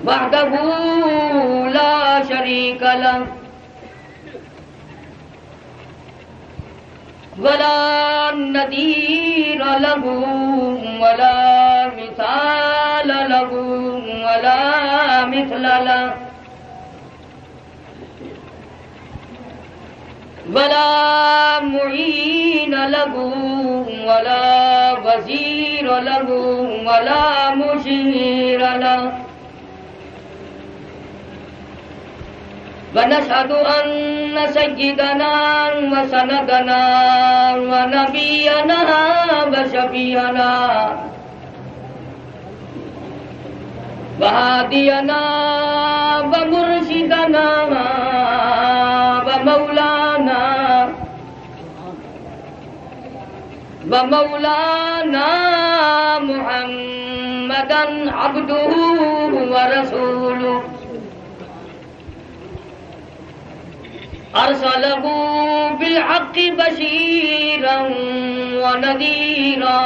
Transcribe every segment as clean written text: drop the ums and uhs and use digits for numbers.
وحدہ لا شریک لہ ولا نذیر لہ ولا مثال لہ ولا مثل لہ ولا معین لہ ولا وزیر لہ ولا مشیر لہ ونشهد أن سيدنا وسندنا ونبينا وشفيعنا وهادينا ومرشدنا ومولانا محمدا عبده ورسوله أرسله بالحق بشيرا ونذيرا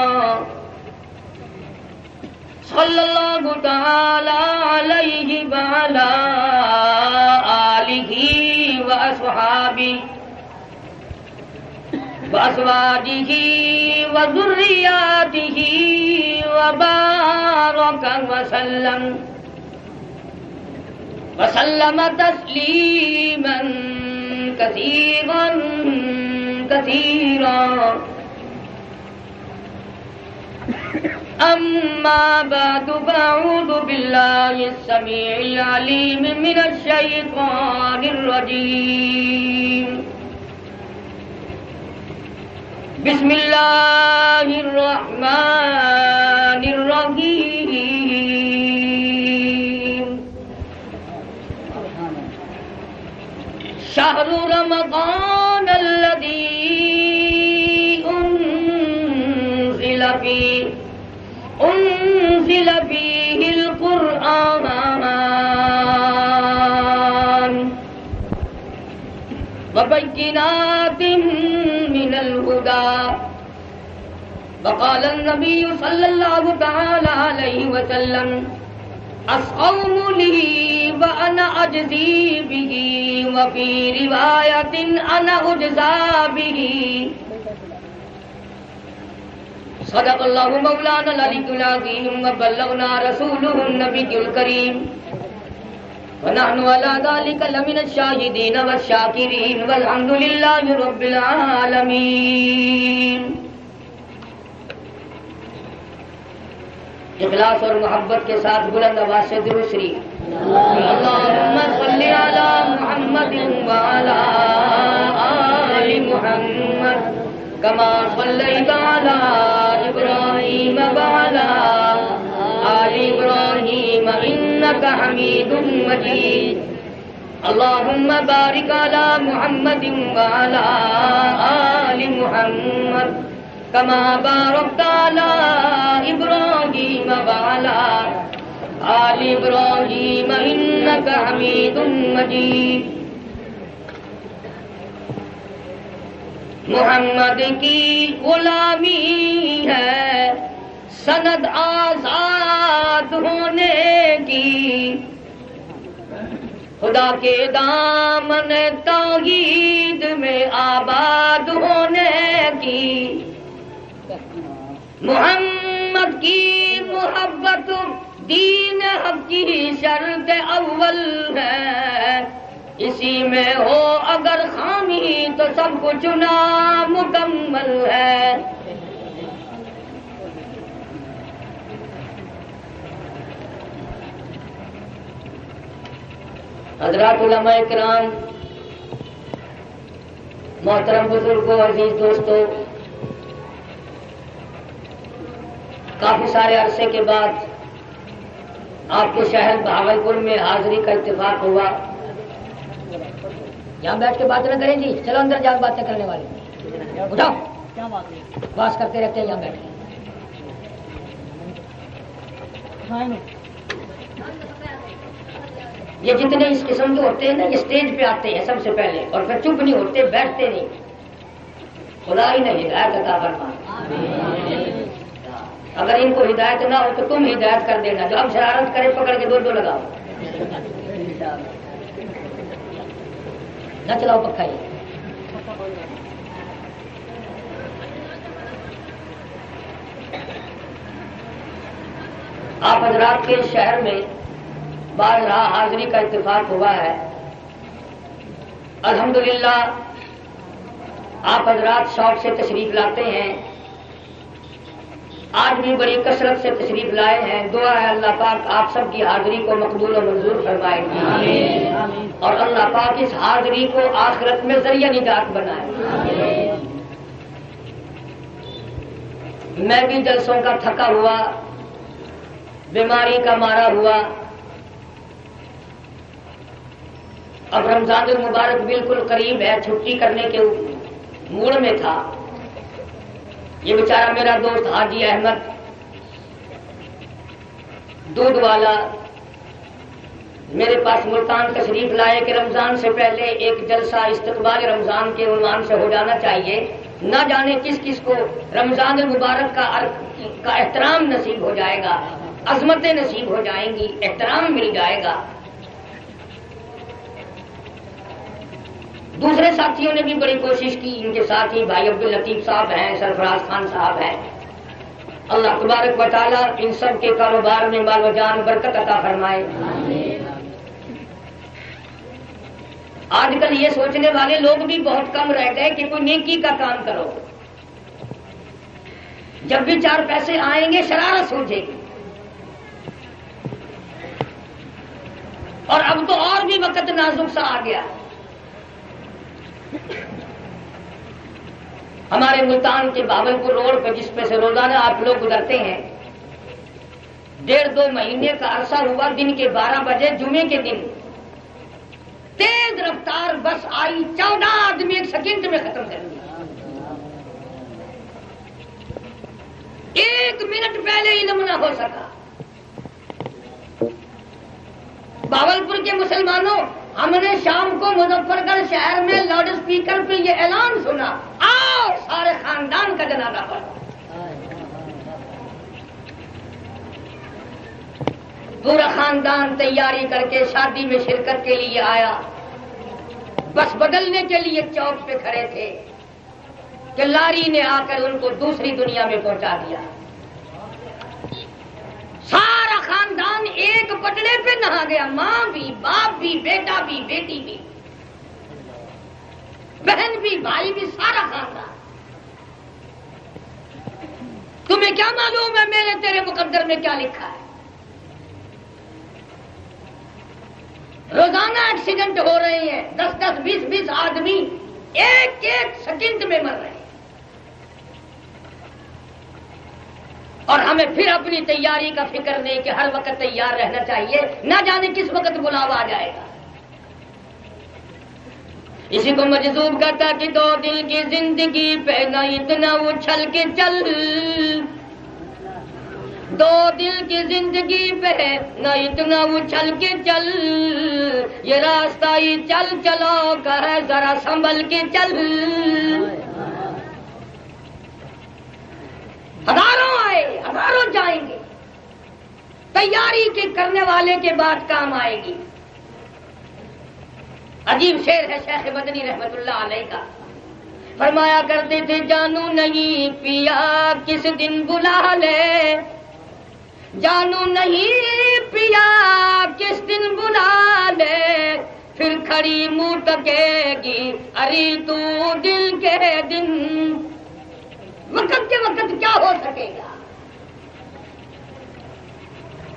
صلى الله تعالى عليه وعلى آله وأصحابه وأزواجه وذرياته وبارك وسلم تسليما كثيرا كثيرا. أما بعد فأعوذ بالله السميع العليم من الشيطان الرجيم. بسم الله الرحمن الرحيم. شهر رمضان الذي أنزل فيه القرآن وبينات من الهدى. وقال النبي صلى الله تعالى عليه وسلم الصوم لي وأنا أجزي به وفي رواية أنا أجزى به. صدق الله مولانا العلي العظيم وبلغنا رسوله النبي الكريم ونحن على ذلك لمن الشاهدين والشاكرين والحمد لله رب العالمين. اخلاص اور محبت کے ساتھ بلند آواز سے درود شریف. اللهم صل على محمد وعلى آل محمد كما صليت على إبراهيم وعلى آل إبراهيم إنك حميد مجيد. اللهم بارك على محمد وعلى آل محمد كما باركت على إبراهيم وعلى آل إبراهيم إنك حميد مجيد. محمد کی غلامی ہے سند آزاد ہونے کی، خدا کے دامن توحید میں آباد ہونے کی. محمد کی محبت دین حق کی شرط اول ہے، اسی میں ہو اگر خامی تو سب کچھ نامکمل ہے. حضرات علماء کرام، محترم بزرگوں، عزیز دوستوں، کافی سارے عرصے کے بعد آپ کے شہر بہاولپور میں حاضری کا اتفاق ہوا. یہاں بیٹھ کے بات نہ کریں جی، چلو اندر جا باتیں کرنے والے اٹھاؤ، بات کرتے رہتے ہیں یہاں بیٹھ کے. یہ جتنے اس قسم کے ہوتے ہیں نا، یہ اسٹیج پہ آتے ہیں سب سے پہلے اور پھر چپ نہیں ہوتے، بیٹھتے نہیں. خدا ہی نے ہدایت عطا فرما. اگر ان کو ہدایت نہ ہو تو تم ہدایت کر دینا. جو اب شرارت کرے پکڑ کے دو لگاؤ. نہ چلاؤ پکا ہی. آپ حضرات کے شہر میں بارہا حاضری کا اتفاق ہوا ہے. الحمدللہ آپ حضرات شوق سے تشریف لاتے ہیں. آج بھی بڑی کثرت سے تشریف لائے ہیں. دعا ہے اللہ پاک آپ سب کی حاضری کو مقبول و منظور فرمائے اور اللہ پاک اس حاضری کو آخرت میں ذریعہ نجات بنائے. میں بھی جلسوں کا تھکا ہوا، بیماری کا مارا ہوا. اب رمضان المبارک بالکل قریب ہے، چھٹی کرنے کے موڈ میں تھا. یہ بیچارہ میرا دوست حاجی احمد دودھ والا میرے پاس ملتان تشریف لائے کہ رمضان سے پہلے ایک جلسہ استقبال رمضان کے عنوان سے ہو جانا چاہیے. نہ جانے کس کس کو رمضان المبارک کا احترام نصیب ہو جائے گا، عظمتیں نصیب ہو جائیں گی، احترام مل جائے گا. دوسرے ساتھیوں نے بھی بڑی کوشش کی. ان کے ساتھی بھائی عبداللطیف صاحب ہیں، سرفراز خان صاحب ہیں. اللہ تبارک و تعالیٰ ان سب کے کاروبار میں مال و جان برکت عطا فرمائے. آج کل یہ سوچنے والے لوگ بھی بہت کم رہ گئے کہ کوئی نیکی کا کام کرو. جب بھی چار پیسے آئیں گے شرارت سوچے گی. اور اب تو اور بھی وقت نازک سا آ گیا. ہمارے ملتان کے بھاولپور روڈ پہ جس پہ سے روزانہ آپ لوگ گزرتے ہیں، 1.5-2 مہینے کا عرصہ ہوا. دن کے 12 بجے جمعے کے دن تیز رفتار بس آئی، 14 آدمی 1 سیکنڈ میں ختم کر دیا. 1 منٹ پہلے علم نہ ہو سکا. بھاولپور کے مسلمانوں، ہم نے شام کو مظفر گڑھ شہر میں لاؤڈ اسپیکر پہ یہ اعلان سنا، آؤ سارے خاندان کا جنازہ پڑھو. پورا خاندان تیاری کر کے شادی میں شرکت کے لیے آیا. بس بدلنے کے لیے چوک پہ کھڑے تھے کہ لاری نے آ کر ان کو دوسری دنیا میں پہنچا دیا. سارا خاندان ایک پٹڑے پہ نہا گیا. ماں بھی، باپ بھی، بیٹا بھی، بیٹی بھی، بہن بھی، بھائی بھی، سارا خاندان. تمہیں کیا معلوم ہے میرے تیرے مقدر میں کیا لکھا ہے؟ روزانہ ایکسیڈنٹ ہو رہے ہیں، 10-10 20-20 آدمی 1 سیکنڈ میں مر رہے ہیں. اور ہمیں پھر اپنی تیاری کا فکر نہیں کہ ہر وقت تیار رہنا چاہیے، نہ جانے کس وقت بلاوا آ جائے گا. اسی کو مجذوب کہتا کہ 2 دل کی زندگی پہ نہ اتنا اچھل کے چل، 2 دل کی زندگی پہ نہ اتنا اچھل کے چل، یہ راستہ ہی چل چلو کا ہے ذرا سنبھل کے چل. ہزاروں آئے، ہزاروں جائیں گے، تیاری کے کرنے والے کے بعد کام آئے گی. عجیب شعر ہے شیخ مدنی رحمت اللہ علیہ کا. فرمایا کرتے تھے جانو نہیں پیا کس دن بلا لے، جانو نہیں پیا کس دن بلا لے، پھر کھڑی منہ ٹکے گی اری تو دل کے دن. وقت کے وقت کیا ہو سکے گا؟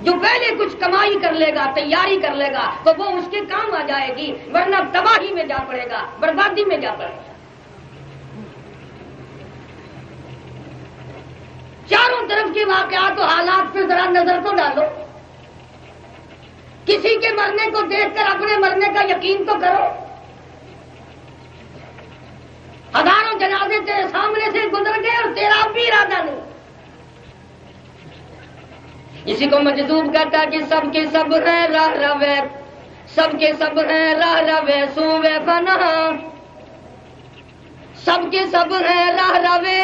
جو پہلے کچھ کمائی کر لے گا، تیاری کر لے گا تو وہ اس کے کام آ جائے گی، ورنہ تباہی میں جا پڑے گا، بربادی میں جا پڑے گا. چاروں طرف کے واقعات و حالات پہ ذرا نظر تو ڈالو. کسی کے مرنے کو دیکھ کر اپنے مرنے کا یقین تو کرو. ہزاروں جنازے تیرے سامنے سے گزر گئے اور تیرا بھی ارادہ نہیں. اسی کو مجذوب کہتا کہ سب کے سب ہیں راہ روے، سب کے سب ہیں راہ روے سوے فنا، سب کے سب ہیں راہ روے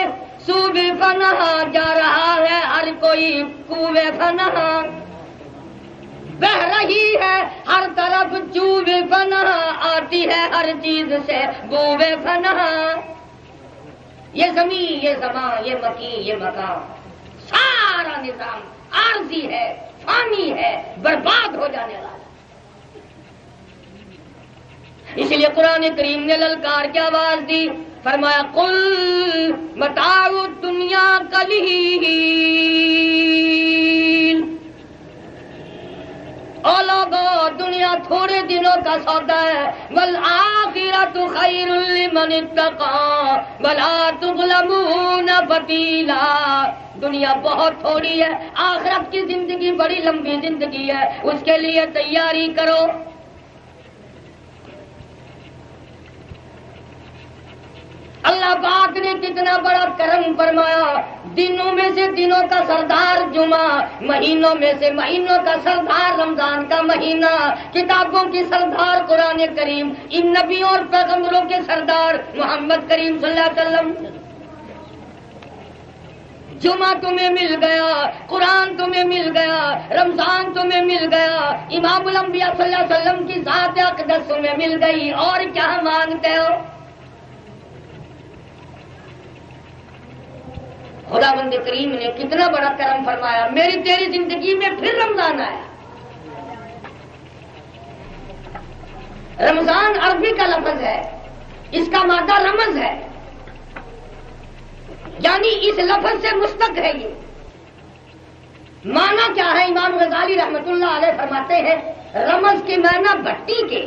سوے فنا، جا رہا ہے ہر کوئی کوے فنا. بہ رہی ہے ہر طرف جوے فنا، آتی ہے ہر چیز سے بوے فنا. یہ زمین، یہ زمان، یہ مکین، یہ مکان، سارا نظام عارضی ہے، فانی ہے، برباد ہو جانے والا. اس لیے قرآن کریم نے للکار کی آواز دی، فرمایا قل متاع الدنیا قلیل، او لوگو دنیا تھوڑے دنوں کا سودا ہے، والآخرۃ خیر لمن اتقی ولا تظلمون فتیلا. دنیا بہت تھوڑی ہے، آخرت کی زندگی بڑی لمبی زندگی ہے، اس کے لیے تیاری کرو. اللہ پاک نے کتنا بڑا کرم فرمایا. دنوں میں سے دنوں کا سردار جمعہ، مہینوں میں سے مہینوں کا سردار رمضان کا مہینہ، کتابوں کی سردار قرآن کریم، ان نبیوں اور پیغمبروں کے سردار محمد کریم صلی اللہ علیہ وسلم. جمعہ تمہیں مل گیا، قرآن تمہیں مل گیا، رمضان تمہیں مل گیا، امام الانبیاء صلی اللہ علیہ وسلم کی ذات اقدس تمہیں مل گئی، اور کیا مانگتے ہو؟ خداوند کریم نے کتنا بڑا کرم فرمایا. میری تیری زندگی میں پھر رمضان آیا. رمضان عربی کا لفظ ہے، اس کا مادہ رمز ہے، یعنی اس لفظ سے مشتق ہے. یہ معنی کیا ہے؟ امام غزالی رحمت اللہ علیہ فرماتے ہیں رمز کے معنی بھٹی کے.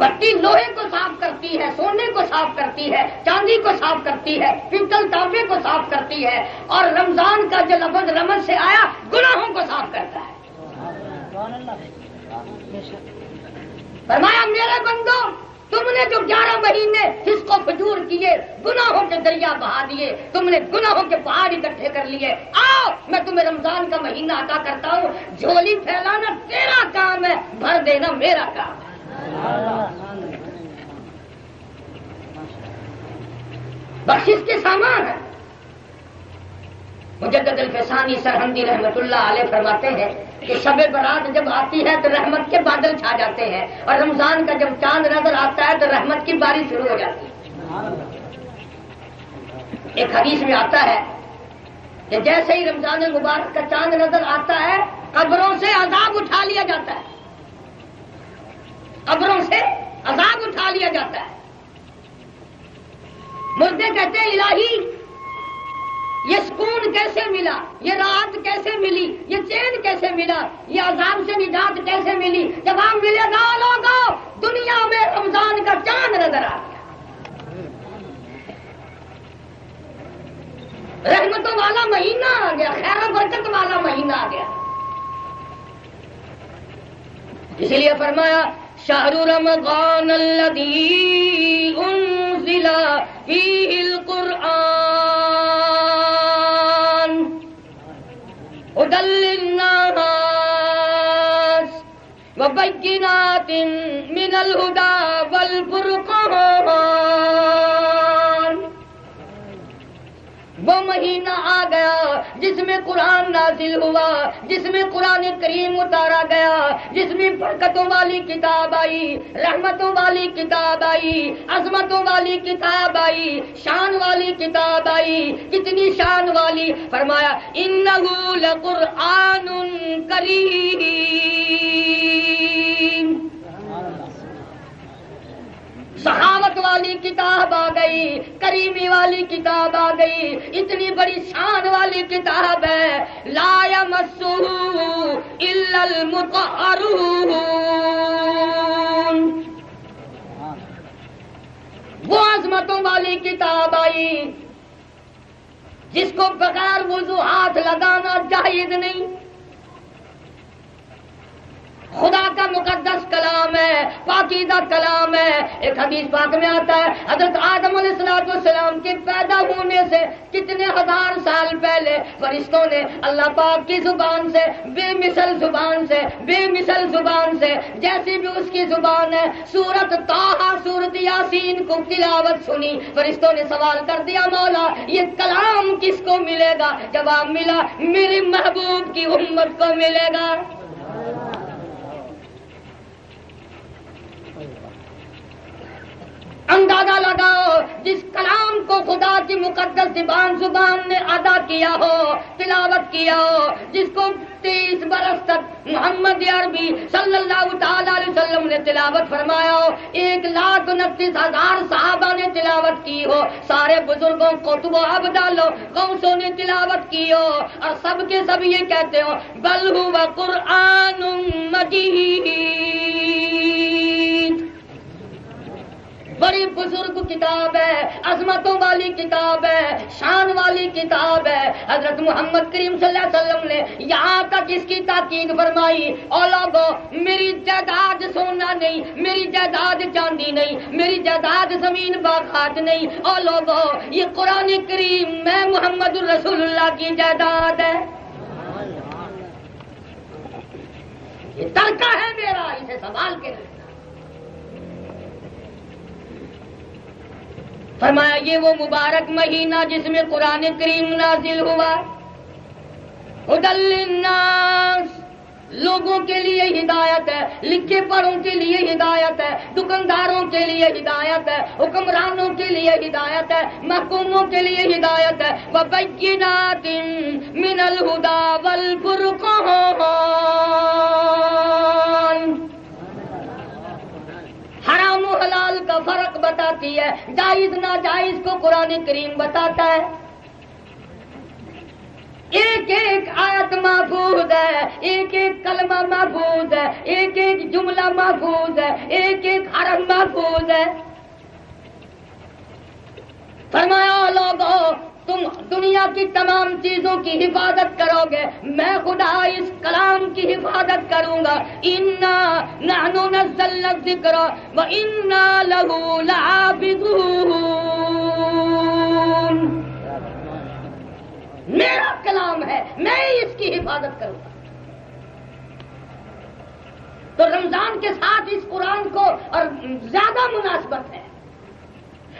بھٹی لوہے کو صاف کرتی ہے، سونے کو صاف کرتی ہے، چاندی کو صاف کرتی ہے، پتل تانبے کو صاف کرتی ہے، اور رمضان کا جو لفظ رمض سے آیا گناہوں کو صاف کرتا ہے. فرمایا میرے بندو، تم نے جو 11 مہینے اس کو فجور کیے، گناہوں کے دریا بہا دیے، تم نے گناہوں کے پہاڑ اکٹھے کر لیے، آؤ میں تمہیں رمضان کا مہینہ عطا کرتا ہوں. جھولی پھیلانا تیرا کام ہے، بھر دینا میرا کام ہے. بخشش کے سامان ہے. مجدد الفسانی سرہندی رحمت اللہ علیہ فرماتے ہیں کہ شب برات جب آتی ہے تو رحمت کے بادل چھا جاتے ہیں، اور رمضان کا جب چاند نظر آتا ہے تو رحمت کی بارش شروع ہو جاتی ہے. ایک حدیث میں آتا ہے کہ جیسے ہی رمضان مبارک کا چاند نظر آتا ہے، قبروں سے عذاب اٹھا لیا جاتا ہے، قبروں سے عذاب اٹھا لیا جاتا ہے. مردے کہتے ہیں الہی یہ سکون کیسے ملا، یہ راحت کیسے ملی، یہ چین کیسے ملا، یہ عذاب سے نجات کیسے ملی؟ جواب ملے گا لوگوں، دنیا میں رمضان کا چاند نظر آ گیا، رحمتوں والا مہینہ آ گیا، خیر و برکت والا مہینہ آ گیا. اس لیے فرمایا شہر رمضان الذی انزل فیہ القرآن ہدی للناس وبینات من الہدی والفرقان. وہ مہینہ آ گیا جس میں قرآن نازل ہوا، جس میں قرآن کریم اتارا گیا، جس میں برکتوں والی کتاب آئی، رحمتوں والی کتاب آئی، عظمتوں والی کتاب آئی، شان والی کتاب آئی. کتنی شان والی؟ فرمایا انہ لقرآن کریم. سخاوت والی کتاب آ گئی، کریمی والی کتاب آ گئی، اتنی بڑی شان والی کتاب ہے. لا یمسہ الا المطہرون. وہ عظمتوں والی کتاب آئی جس کو بغیر وضو ہاتھ لگانا جائز نہیں. خدا کا مقدس کلام ہے، پاکیزہ کلام ہے. ایک حدیث پاک میں آتا ہے حضرت آدم علیہ السلام کے پیدا ہونے سے کتنے ہزار سال پہلے فرشتوں نے اللہ پاک کی زبان سے، بے مثل زبان سے جیسی بھی اس کی زبان ہے، سورت طٰہٰ، سورت یاسین کو تلاوت سنی. فرشتوں نے سوال کر دیا مولا یہ کلام کس کو ملے گا؟ جواب ملا میرے محبوب کی امت کو ملے گا. اندازہ لگاؤ جس کلام کو خدا کی مقدس زبان نے ادا کیا ہو، تلاوت کیا ہو، جس کو 30 برس تک محمد عربی صلی اللہ تعالی علیہ وسلم نے تلاوت فرمایا ہو، 1,29,000 صحابہ نے تلاوت کی ہو، سارے بزرگوں قطب و ابدال غوثوں نے تلاوت کی ہو، اور سب کے سب یہ کہتے ہو بل هو قرآن مجید، بڑی بزرگ کتاب ہے، عظمتوں والی کتاب ہے، شان والی کتاب ہے۔ حضرت محمد کریم صلی اللہ علیہ وسلم نے یہاں تک اس کی تاکید فرمائی، او لوگو میری جائیداد سونا نہیں، میری جائیداد چاندی نہیں، میری جائیداد زمین باغات نہیں، او لوگو یہ قرآن کریم میں محمد الرسول اللہ کی جائیداد ہے، یہ ترکہ ہے میرا، اسے سنبھال کے رکھنا۔ فرمایا یہ وہ مبارک مہینہ جس میں قرآن کریم نازل ہوا، ھدی للناس، لوگوں کے لیے ہدایت ہے، لکھے پڑھوں کے لیے ہدایت ہے، دکانداروں کے لیے ہدایت ہے، حکمرانوں کے لیے ہدایت ہے، محکوموں کے لیے ہدایت ہے، وَبَيِّنَاتٍ مِّنَ الْهُدَى وَالْفُرْقَانِ، حرام و حلال کا فرق بتاتی ہے، جائز ناجائز کو قرآن کریم بتاتا ہے، ایک ایک آیت محفوظ ہے، ایک ایک کلمہ محفوظ ہے، ایک ایک جملہ محفوظ ہے، ایک ایک حرف محفوظ ہے۔ فرمایا لوگو تم دنیا کی تمام چیزوں کی حفاظت کرو گے، میں خدا اس کلام کی حفاظت کروں گا، اِنَّا نَحْنُ نَزَّلْنَا الذِّكْرَ وَإِنَّا لَهُ لَحَافِظُونَ، میرا کلام ہے، میں اس کی حفاظت کروں گا۔ تو رمضان کے ساتھ اس قرآن کو اور زیادہ مناسبت ہے۔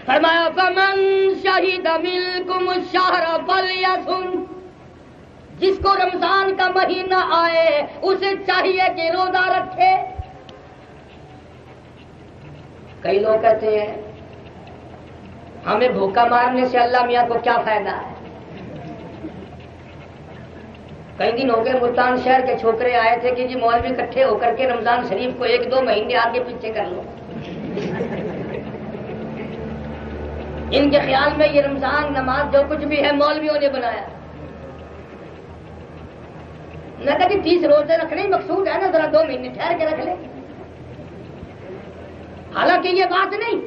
فرمایا فَمَن شَهِدَ مِنكُمُ الشَّهْرَ فَلْيَصُمْ، جس کو رمضان کا مہینہ آئے اسے چاہیے کہ روزہ رکھے۔ کئی لوگ کہتے ہیں ہمیں بھوکا مارنے سے اللہ میاں کو کیا فائدہ ہے؟ کئی دن ہو گئے ملتان شہر کے چھوکرے آئے تھے کہ جی مولوی اکٹھے ہو کر کے رمضان شریف کو 1-2 مہینے آگے پیچھے کر لو۔ ان کے خیال میں یہ رمضان نماز جو کچھ بھی ہے مولویوں نے بنایا۔ میں کہا کہ 30 روزے رکھنے ہی مقصود ہے نا، ذرا 2 مہینے ٹھہر کے رکھ لیں۔ حالانکہ یہ بات نہیں،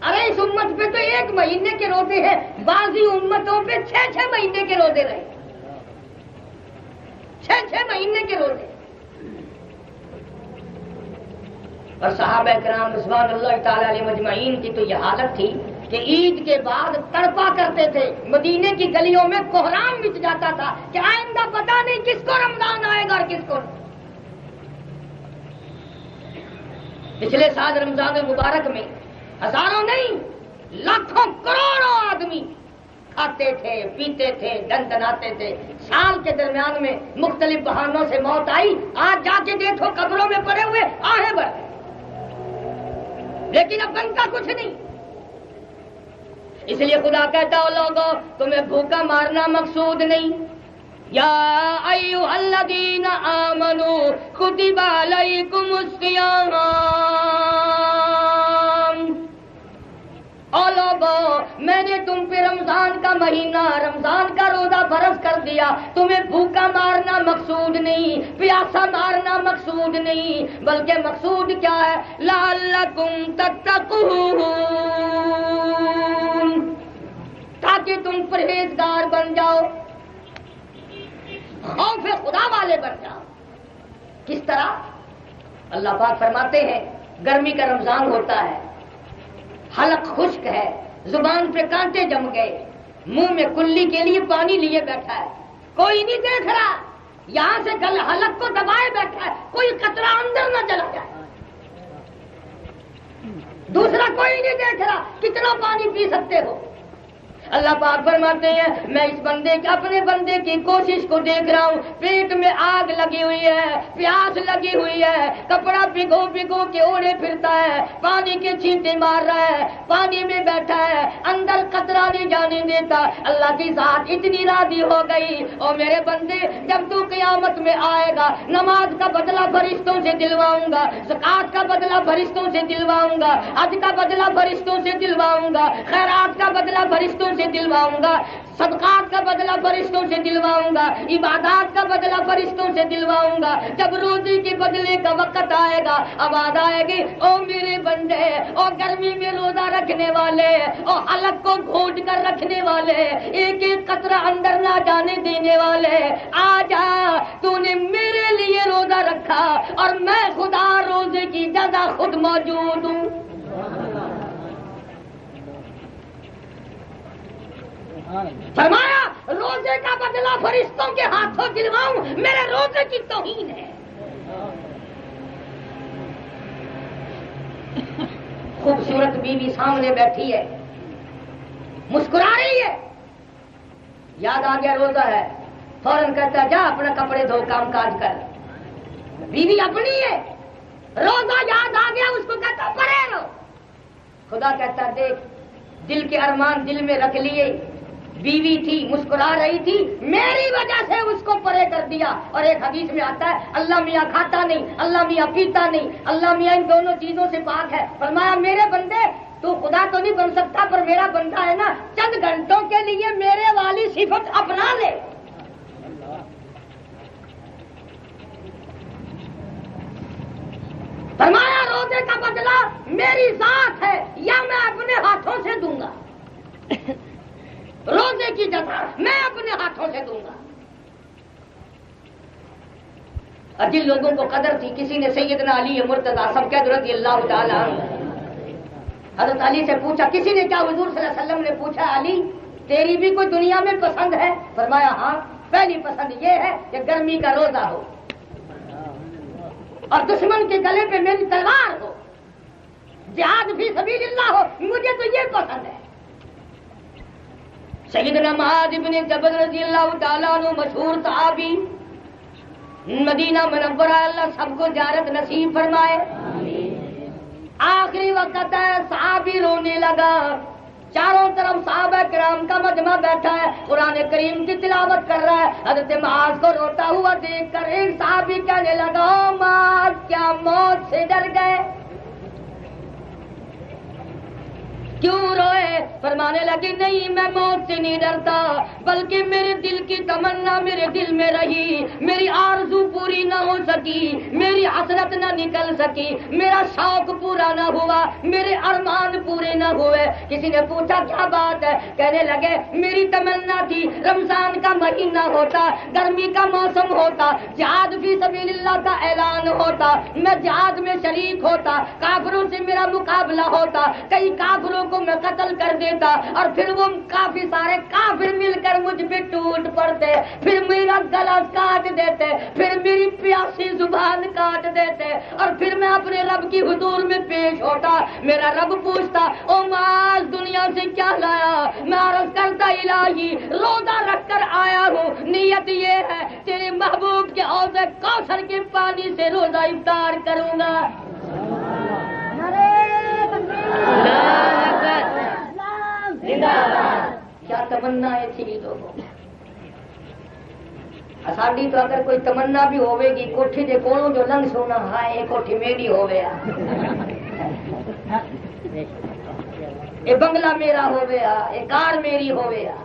ارے اس امت پہ تو 1 مہینے کے روزے ہیں، بعضی امتوں پہ 6 مہینے کے روزے رہے، 6 مہینے کے روزے۔ اور صحابہ کرام رضوان اللہ تعالی علیہ مجمعین کی تو یہ حالت تھی کہ عید کے بعد تڑپا کرتے تھے، مدینے کی گلیوں میں کوہرام مچ جاتا تھا کہ آئندہ پتہ نہیں کس کو رمضان آئے گا اور کس کو۔ پچھلے سال رمضان مبارک میں ہزاروں نہیں لاکھوں کروڑوں آدمی کھاتے تھے، پیتے تھے، دندناتے تھے، سال کے درمیان میں مختلف بہانوں سے موت آئی، آج جا کے دیکھو قبروں میں پڑے ہوئے آہیں بڑھ گئے، لیکن اب بنتا کچھ نہیں۔ اس لیے خدا کہتا ہو لوگوں تمہیں بھوکا مارنا مقصود نہیں، یا ایھا الذین آمنوا کتب علیکم الصیام، او لوگوں میں نے تم پہ رمضان کا مہینہ، رمضان کا روزہ فرض کر دیا، تمہیں بھوکا مارنا مقصود نہیں، پیاسا مارنا مقصود نہیں، بلکہ مقصود کیا ہے؟ لعلکم تتقون، تاکہ تم پرہیزگار بن جاؤ، خوف خدا والے بن جاؤ۔ کس طرح؟ اللہ پاک فرماتے ہیں گرمی کا رمضان ہوتا ہے، حلق خشک ہے، زبان پہ کانٹے جم گئے، منہ میں کلی کے لیے پانی لیے بیٹھا ہے، کوئی نہیں دیکھ رہا، یہاں سے حلق کو دبائے بیٹھا ہے، کوئی قطرہ اندر نہ چلا جائے، دوسرا کوئی نہیں دیکھ رہا کتنا پانی پی سکتے ہو، اللہ پاک فرماتے ہیں میں اس بندے کے اپنے بندے کی کوشش کو دیکھ رہا ہوں، پیٹ میں آگ لگی ہوئی ہے، پیاس لگی ہوئی ہے، کپڑا بھگو بھگو کے اوڑے پھرتا ہے، پانی کے چھینٹے مار رہا ہے، پانی میں بیٹھا ہے، اندر قطرہ نہیں جانے دیتا۔ اللہ کی ذات اتنی راضی ہو گئی، اور میرے بندے جب تو قیامت میں آئے گا، نماز کا بدلہ فرشتوں سے دلواؤں گا، زکات کا بدلہ فرشتوں سے دلواؤں گا، حج کا بدلہ فرشتوں سے دلواؤں گا، خیرات کا بدلہ فرشتوں سے دلواؤں گا، صدقات کا بدلہ فرشتوں سے دلواؤں گا، عبادات کا بدلہ فرشتوں سے دلواؤں گا۔ جب روزی کے بدلے کا وقت آئے گا، آواز آئے گی، او میرے بندے، او گرمی میں روزہ رکھنے والے، او حلق کو گھونٹ کر رکھنے والے، ایک ایک قطرہ اندر نہ جانے دینے والے، آ جا، تو نے میرے لیے روزہ رکھا اور میں خدا روزے کی جزا خود موجود ہوں۔ فرمایا روزے کا بدلہ فرشتوں کے ہاتھوں دلواؤں، میرے روزے کی توہین ہے۔ خوبصورت بیوی سامنے بیٹھی ہے، مسکرا رہی ہے، یاد آ گیا روزہ ہے، فوراً کہتا ہے جا اپنا کپڑے دھو کام کاج کر۔ بیوی اپنی ہے، روزہ یاد آ گیا، اس کو کہتا پڑے رہو۔ خدا کہتا دیکھ دل کے ارمان دل میں رکھ لیے، بیوی تھی مسکرا رہی تھی، میری وجہ سے اس کو پرے کر دیا۔ اور ایک حدیث میں آتا ہے اللہ میاں کھاتا نہیں، اللہ میاں پیتا نہیں، اللہ میاں ان دونوں چیزوں سے پاک ہے۔ فرمایا میرے بندے تو خدا تو نہیں بن سکتا پر میرا بندہ ہے نا، چند گھنٹوں کے لیے میرے والی صفت اپنا لے۔ فرمایا روزے کا بدلہ میری ذات ہے یا میں اپنے ہاتھوں سے دوں گا، روزے کی جزا میں اپنے ہاتھوں سے دوں گا۔ اور جن لوگوں کو قدر تھی، کسی نے سیدنا علی مرتضیٰ سب رضی اللہ تعالیٰ عنہ، حضرت علی سے پوچھا، کسی نے کیا حضور صلی اللہ علیہ وسلم نے پوچھا علی تیری بھی کوئی دنیا میں پسند ہے؟ فرمایا ہاں، پہلی پسند یہ ہے کہ گرمی کا روزہ ہو اور دشمن کے گلے پہ میری تلوار ہو، جہاد فی سبیل اللہ ہو، مجھے تو یہ پسند ہے۔ سیدنا معاذ بن جبل رضی اللہ تعالیٰ عنہ مشہور صحابی، مدینہ منورہ، اللہ سب کو زیارت نصیب فرمائے۔ آخری وقت ہے، صحابی رونے لگا، چاروں طرف صحابہ کرام کا مجمع بیٹھا ہے، قرآن کریم کی تلاوت کر رہا ہے۔ حضرت معاذ کو روتا ہوا دیکھ کر ایک صحابی کہنے لگا، او معاذ کیا موت سے ڈر گئے؟ کیوں روئے؟ فرمانے لگے نہیں میں موت سے نہیں ڈرتا، بلکہ میرے دل کی تمنا میرے دل میں رہی، میری آرزو پوری نہ ہو سکی، میری حسرت نہ نکل سکی، میرا شوق پورا نہ ہوا، میرے ارمان پورے نہ ہوئے۔ کسی نے پوچھا کیا بات ہے؟ کہنے لگے میری تمنا تھی رمضان کا مہینہ ہوتا، گرمی کا موسم ہوتا، جہاد فی سبیل اللہ کا اعلان ہوتا، میں جہاد میں شریک ہوتا، کافروں سے میرا مقابلہ ہوتا، کئی کافروں کو میں قتل کر دیتا اور پھر وہ کافی سارے کافر مل کر مجھ پہ ٹوٹ پڑتے، پھر میرا گلا کاٹ دیتے، پھر میری پیاسی زبان کاٹ دیتے، اور پھر میں اپنے رب کی حضور میں پیش ہوتا، میرا رب پوچھتا او معاذ دنیا سے کیا لایا؟ میں عرض کرتا الہی روزہ رکھ کر آیا ہوں، نیت یہ ہے تیرے محبوب کے حوض کوثر کے پانی سے روزہ افطار کروں گا۔ کیا تمنائیں تھی لوگوں، ساڈی تو اگر کوئی تمنا بھی ہوے گی کوٹھی دے کولوں جو لنگ سونا ہائے یہ کوٹھی میری ہوے آ، یہ بنگلہ میرا ہوے آ، یہ کار میری ہوے آ،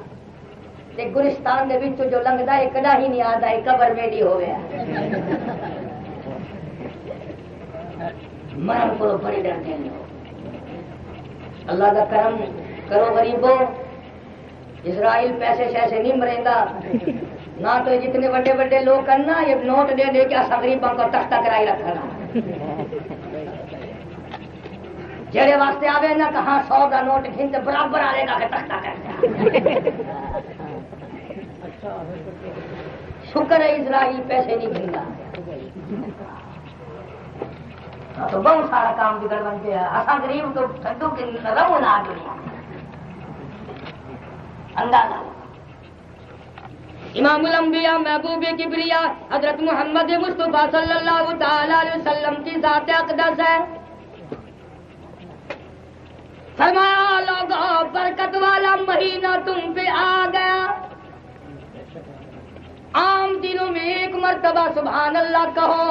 تے گلستان دے وچ جو لنگدا ہے کدا ہی نہیں آندا یہ قبر میری ہوے آ۔ مرن کو بڑے ڈرتے ہیں۔ اللہ کا کرم کرو غریبوں، اسرائیل پیسے شیسے نہیں مرے گا، نہ تو جتنے بڑے بڑے لوگ کرنا یہ نوٹ دے دے کے ایسا غریبوں کو تختہ کرائی رکھنا، جڑے واسطے آوے نا کہاں 100 کا نوٹ گھنتے برابر آئے گا کہ تختہ کرتا۔ شکر ہے اسرائیل پیسے نہیں گھنتا، تو بہت سارا کام بگڑ بنتے ہیں، ایسا غریب تو ٹھنڈو کے رہو نہ دنیا۔ اندازہ امام الانبیاء محبوب کبریا حضرت محمد مصطفیٰ صلی اللہ تعالی علیہ وسلم کی ذات اقدس ہے. فرمایا لوگوں برکت والا مہینہ تم پہ آ گیا. عام دنوں میں ایک مرتبہ سبحان اللہ کہو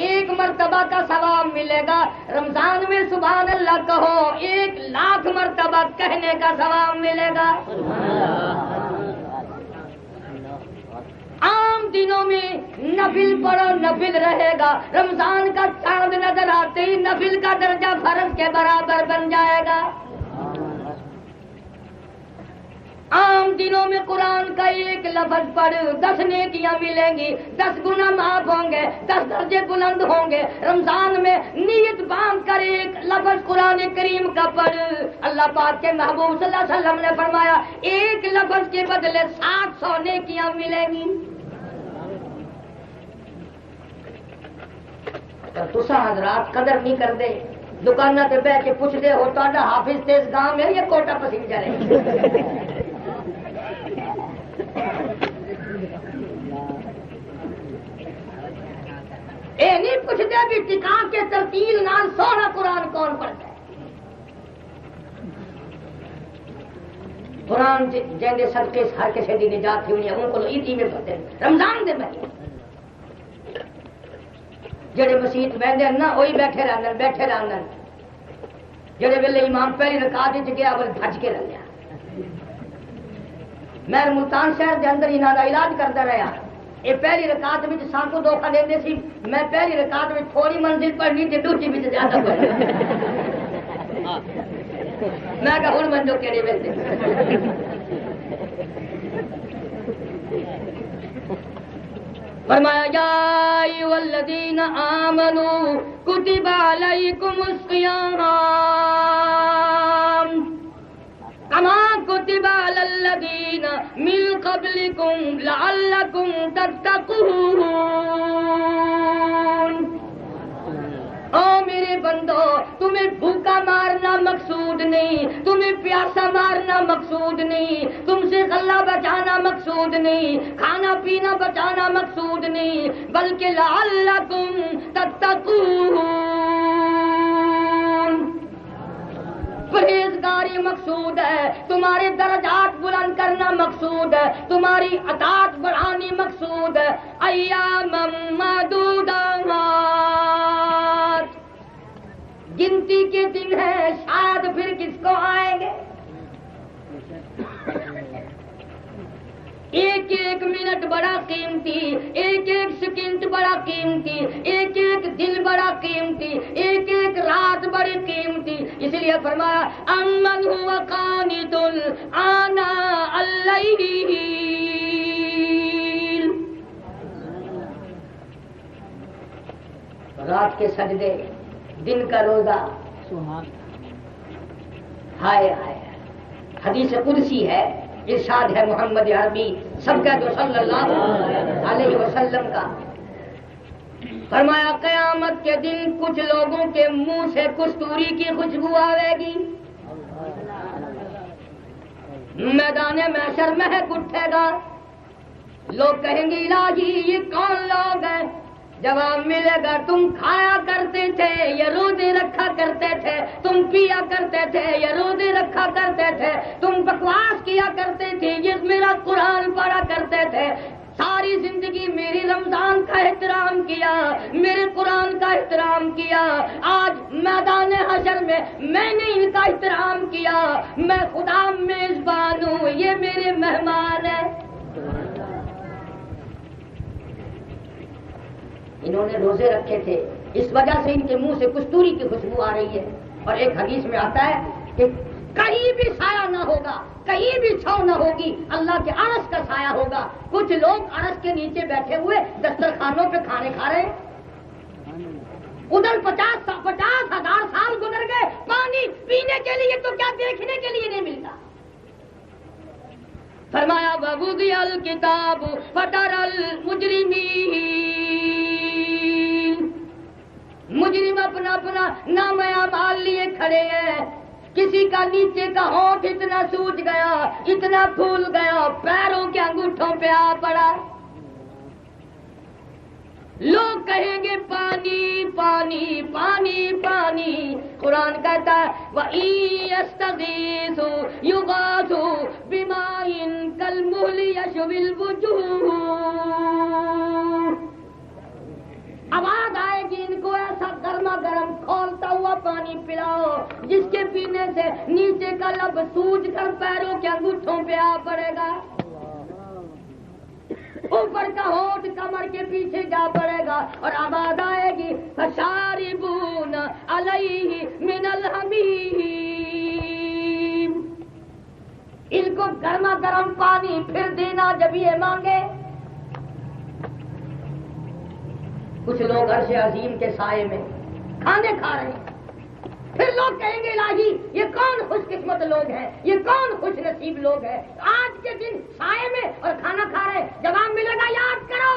1 مرتبہ کا ثواب ملے گا. رمضان میں سبحان اللہ کہو 1,00,000 مرتبہ کہنے کا ثواب ملے گا. عام دنوں میں نفل پڑھو نفل رہے گا. رمضان کا چاند نظر آتے ہی نفل کا درجہ فرض کے برابر بن جائے گا. عام دنوں میں قرآن کا 1 لفظ پڑھ 10 نیکیاں ملیں گی, 10 گناہ معاف ہوں گے, 10 درجے بلند ہوں گے. رمضان میں نیت باندھ کر 1 لفظ قرآن کریم کا پڑھ. اللہ پاک کے محبوب صلی اللہ علیہ وسلم نے فرمایا 1 لفظ کے بدلے 700 نیکیاں ملیں گی. تسا حضرات قدر نہیں کر دے, دکانہ تے بہ کے پوچھ دے ہو تا حافظ تیز گاؤں میں یہ کوٹا پسند جائے. اے نہیں پوچھتے بھی ٹکا کے ترتیل نال سونا قرآن کون پڑھتا ہے. قرآن جیندے صدقے ہر کسی دی نجات تھی ان کو عیدی میں پڑھتے ہیں. رمضان دے مہینے جڑے مسیت بہندے نا وہی بیٹھے رہندے جڑے ویلے امام پہلی رکعت وچ گیا بل بھج کے رہ گیا. میں ملتان شہر دے اندر انہاں دا علاج کردا رہا. یہ پہلی رکعت وچ سانکو دھوکا دیندے سی. میں پہلی رکعت وچ تھوڑی منزل پڑھنی تے دوسری وچ زیادہ پڑھنی. میں کہا ہن منجو کیڑے ویسے فرمایا یا ایھا الذین آمنوا کتب علیکم الصیام کما کتب علی الذین من قبلکم لعلکم تتقون. او میرے بندو تمہیں بھوکا مارنا مقصود نہیں, تمہیں پیاسا مارنا مقصود نہیں, تم سے غلہ بچانا مقصود نہیں, کھانا پینا بچانا مقصود نہیں, بلکہ لعلکم تتقون پرہیزگاری مقصود ہے. تمہارے درجات بلند کرنا مقصود ہے, تمہاری اطاعت بڑھانی مقصود ہے. ایام معدودات گنتی کے دن ہیں, شاید پھر کس کو آئیں گے. 1 منٹ بڑا قیمتی, 1 سیکنڈ بڑا قیمتی, 1 دن بڑا قیمتی, 1 رات بڑی قیمتی. اس لیے فرمایا امن هو قانت آناء اللیل. رات کے سجدے, دن کا روزہ. ہائے ہائے, حدیث قدسی ہے, ارشاد ہے محمد عربی سب کا جو صلی اللہ علیہ وسلم کا. فرمایا قیامت کے دن کچھ لوگوں کے منہ سے کستوری کی خوشبو آئے گی, میدان محشر مہک اٹھے گا. لوگ کہیں گے الہی یہ کون لوگ ہیں؟ جواب ملے گا تم کھایا کرتے تھے یا روزے رکھا کرتے تھے, تم پیا کرتے تھے یا روزے رکھا کرتے تھے, تم بکواس کیا کرتے تھے یہ میرا قرآن پڑھا کرتے تھے, ساری زندگی میری رمضان کا احترام کیا, میرے قرآن کا احترام کیا, آج میدان حشر میں میں نے ان کا احترام کیا. میں خدا میزبان ہوں, یہ میرے مہمان ہیں. انہوں نے روزے رکھے تھے, اس وجہ سے ان کے منہ سے کستوری کی خوشبو آ رہی ہے. اور ایک حدیث میں آتا ہے کہ کہیں بھی سایہ نہ ہوگا, کہیں بھی چھاؤں نہ ہوگی, اللہ کے عرش کا سایہ ہوگا. کچھ لوگ عرش کے نیچے بیٹھے ہوئے دسترخوانوں پہ کھانے کھا رہے ہیں. ادھر 50,000 سال گزر گئے, پانی پینے کے لیے تو کیا دیکھنے کے لیے نہیں ملتا. فرمایا وَوُضِعَ الْكِتَابُ فَتَرَى الْمُجْرِمِينَ, مجرم اپنا اپنا نام اعمال لیے کھڑے ہیں. کسی کا نیچے کا ہونٹ اتنا سوج گیا، اتنا پھول گیا، پیروں کے انگوٹھوں پہ آ پڑا۔ لوگ کہیں گے پانی پانی پانی پانی، قرآن کہتا ہے وَإِن يَسْتَغِيثُوا يُغَاثُوا بِمَاءٍ كَالْمُهْلِ يَشْوِي الْوُجُوهَ۔ آواز آئے گی ان کو ایسا گرما گرم کھولتا ہوا پانی پلاؤ جس کے پینے سے نیچے کا لب سوج کر پیروں کے انگوٹھوں پہ آ پڑے گا، اوپر کا ہونٹ کمر کے پیچھے جا پڑے گا، اور آواز آئے گی فَشَارِبُونَ عَلَيْهِ مِنَ الْحَمِيمِ۔ ان کو گرما گرم پانی پھر دینا جب یہ مانگے۔ کچھ لوگ عرش عظیم کے سائے میں کھانے کھا رہے ہیں، پھر لوگ کہیں گے الہی یہ کون خوش قسمت لوگ ہیں، یہ کون خوش نصیب لوگ ہیں آج کے دن سائے میں اور کھانا کھا رہے ہیں۔ جواب ملے گا یاد کرو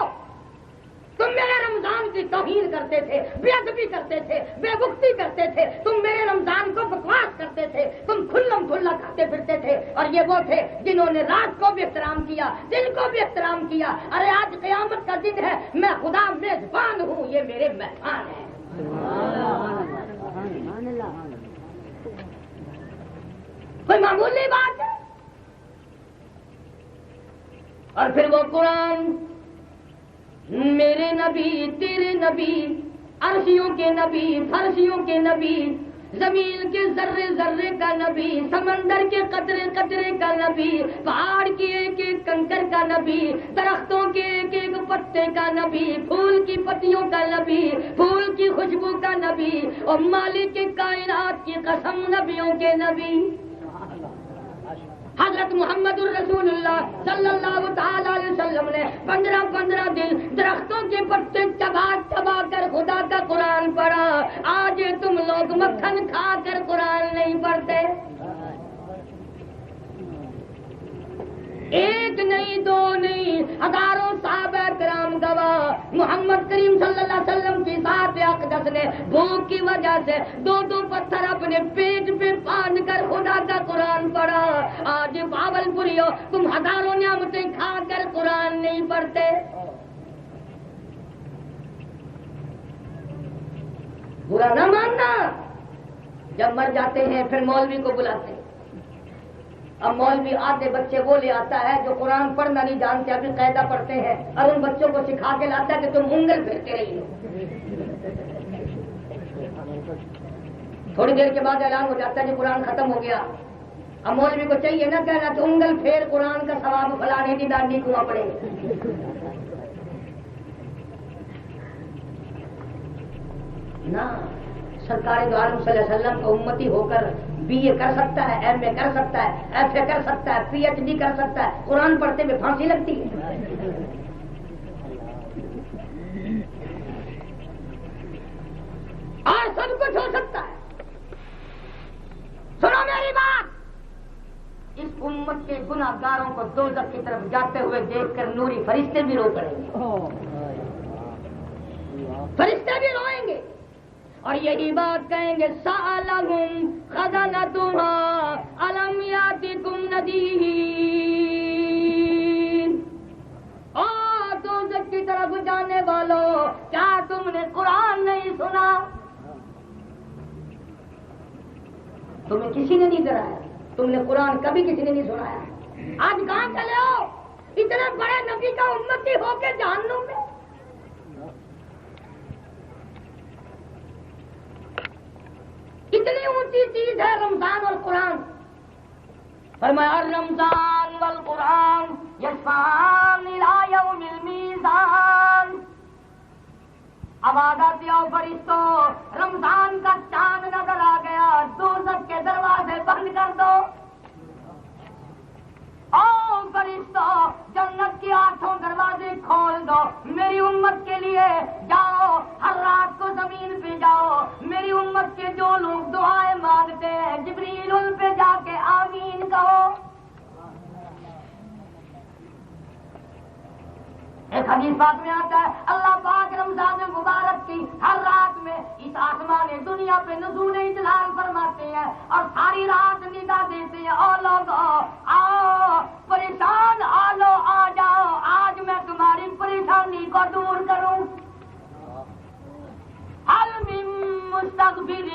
تم میرے رمضان کی توہین کرتے تھے، بے ادبی کرتے تھے، بے وقتی کرتے تھے، تم میرے رمضان کو بکواس کرتے تھے، تم کھلم کھلا کھاتے پھرتے تھے، اور یہ وہ تھے جنہوں نے رات کو بھی احترام کیا، دن کو بھی احترام کیا۔ ارے آج قیامت کا دن ہے، میں خدا میزبان ہوں، یہ میرے مہمان ہیں۔ کوئی معمولی بات ہے؟ اور پھر وہ قرآن میرے نبی تیرے نبی، عرشیوں کے نبی فرشیوں کے نبی، زمین کے ذرے ذرے کا نبی، سمندر کے قطرے قطرے کا نبی، پہاڑ کے ایک ایک کنکر کا نبی، درختوں کے ایک ایک پتے کا نبی، پھول کی پتیوں کا نبی، پھول کی خوشبو کا نبی، اور مالک کائنات کی قسم نبیوں کے نبی حضرت محمد الرسول اللہ صلی اللہ تعالی علیہ وسلم نے 15 دن درختوں کے پتے چبا چبا کر خدا کا قرآن پڑھا۔ آج تم لوگ مکھن کھا کر قرآن نہیں پڑھتے۔ ایک نہیں دو نہیں ہزاروں صحابہ کرام گواہ، محمد کریم صلی اللہ علیہ وسلم کی ذات اقدس نے بھوک کی وجہ سے 2 پتھر اپنے پیٹ پہ باندھ کر خدا کا قرآن پڑھا۔ آج باول پوریو تم ہزاروں نعمتیں کھا کر قرآن نہیں پڑھتے۔ برا نہ ماننا، جب مر جاتے ہیں پھر مولوی کو بلاتے ہیں۔ اب مولوی آدھے بچے وہ لے آتا ہے جو قرآن پڑھنا نہیں جانتے، ابھی قاعدہ پڑھتے ہیں، اور ان بچوں کو سکھا کے لاتا ہے کہ تم انگل پھیرتے رہیے۔ تھوڑی دیر کے بعد اعلان ہو جاتا ہے کہ قرآن ختم ہو گیا۔ اب مولوی کو چاہیے نا کہنا کہ انگل پھیر قرآن کا ثواب فلانے کی ڈانڈی کنواں پڑے گا۔ نہ، سرکار دو عالم صلی اللہ علیہ وسلم کا امتی ہو کر BA کر سکتا ہے، MA کر سکتا ہے، FA کر سکتا ہے، PhD کر سکتا ہے، قرآن پڑھتے ہوئے پھانسی لگتی ہے۔ اور سب کچھ ہو سکتا ہے۔ سنو میری بات، اس امت کے گناہ گاروں کو دوزخ کی طرف جاتے ہوئے دیکھ کر نوری فرشتے بھی رو پڑیں گے، فرشتے بھی روئیں گے، اور یہی بات کہیں گے سألہم خزنتہا الم یاتکم نذیر۔ او دوزخ کی طرف جانے والوں، کیا تم نے قرآن نہیں سنا؟ تمہیں کسی نے نہیں ڈرایا، تم نے قرآن کبھی کسی نے نہیں سنایا۔ آج کہاں چلے ہو؟ اتنے بڑے نبی کا امتی ہو کے جہنم میں۔ اتنی اونچی چیز ہے رمضان اور قرآن۔ فرمایا رمضان والقرآن یشفعان الی یوم المیزان۔ آواز آتی ہے فرشتوں، رمضان کا چاند نظر آ گیا، دوزخ کے دروازے بند کر دو۔ او فرشتوں، جنت کے 8 دروازے کھول دو، میری امت کے لیے جاؤ، ہر رات کو زمین پہ جاؤ، میری امت کے جو لوگ دعائیں مانگتے ہیں جبریل ان پہ جا کے آمین کہو۔ ایک حدیث بات میں آتا ہے اللہ پاک رمضان مبارک کی ہر رات میں اس آسمان دنیا دنیا پہ نزول جلال فرماتے ہیں اور ساری رات ندا دیتے ہیں، او لوگو آؤ پریشان آلو آ جاؤ، آج میں تمہاری پریشانی کو دور کروں۔ حل من مستغفر،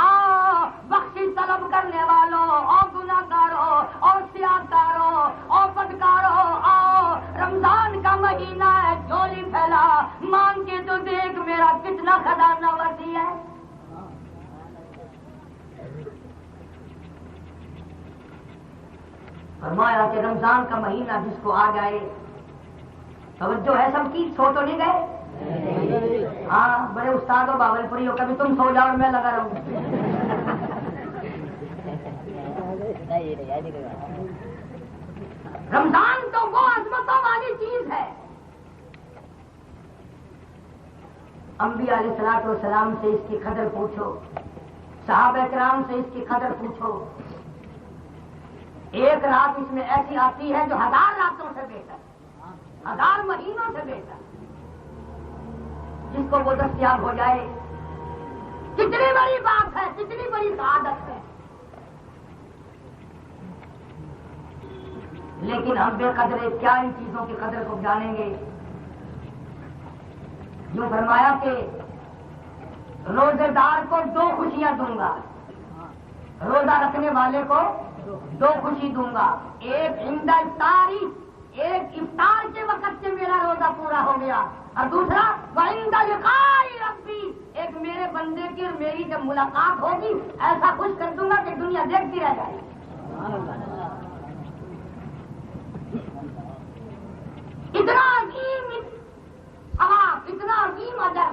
آؤ بخشش طلب کرنے والوں، او گناہگاروں، او سیاہکاروں، او بدکاروں، آؤ رمضان کا مہینہ ہے، جھولی پھیلا، مانگ کے تو دیکھ میرا کتنا خزانہ وسیع ہے۔ فرمایا کہ رمضان کا مہینہ جس کو آ جائے، توجہ ہے سب کی، سو تو نہیں گئے؟ ہاں بڑے استاد ہو باول پوری ہو، کبھی تم سو جاؤ اور میں لگا رہوں۔ رمضان تو وہ عظمتوں والی چیز ہے، انبیاء علیہ الصلوۃ والسلام سے اس کی قدر پوچھو، صحابہ کرام سے اس کی قدر پوچھو۔ ایک رات اس میں ایسی آتی ہے جو 1000 راتوں سے بہتر، 1000 مہینوں سے بہتر، جس کو وہ دستیاب ہو جائے کتنی بڑی بات ہے، کتنی بڑی سعادت ہے۔ لیکن ہم بے قدرے کیا ان چیزوں کی قدر کو جانیں گے؟ جو فرمایا کہ روزے دار کو 2 خوشیاں دوں گا، روزہ رکھنے والے کو 2 خوشی دوں گا، ایک عند افطاری، ایک افطار کے وقت سے میرا روزہ پورا ہو گیا، اور دوسرا وعند لقاء ربی، ایک میرے بندے کی اور میری جب ملاقات ہوگی ایسا خوش کر دوں گا کہ دنیا دیکھتی رہ جائے۔ اتنا عظیم ثواب، اتنا عظیم اجر،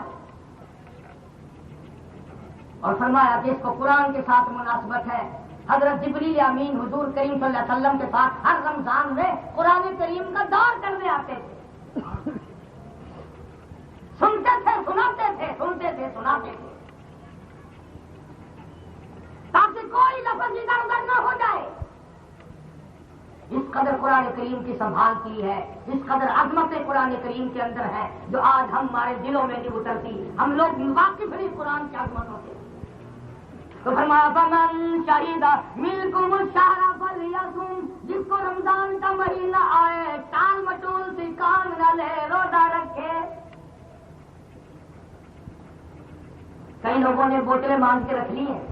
اور فرمایا کہ اس کو قرآن کے ساتھ مناسبت ہے۔ حضرت جبریل امین حضور کریم صلی اللہ علیہ وسلم کے ساتھ ہر رمضان میں قرآن کریم کا دور کرنے آتے تھے، سنتے تھے، سناتے تھے، سنتے تھے، سناتے تھے، تاکہ کوئی لفظ ادھر ادھر نہ ہو جائے۔ اس قدر قرآن کریم کی سنبھال کی ہے، اس قدر عظمت قرآن کریم کے اندر ہے جو آج ہمارے دلوں میں نہیں اترتی، ہم لوگ واقف نہیں قرآن کی عظمتوں سے۔ تو فرمایا فمن شہید منکم الشہر فلیصم، جس کو رمضان کا مہینہ آئے ٹال مٹول سے کام نہ لے، روزہ رکھے۔ کئی لوگوں نے بوتلیں باندھ کے رکھ لی ہیں،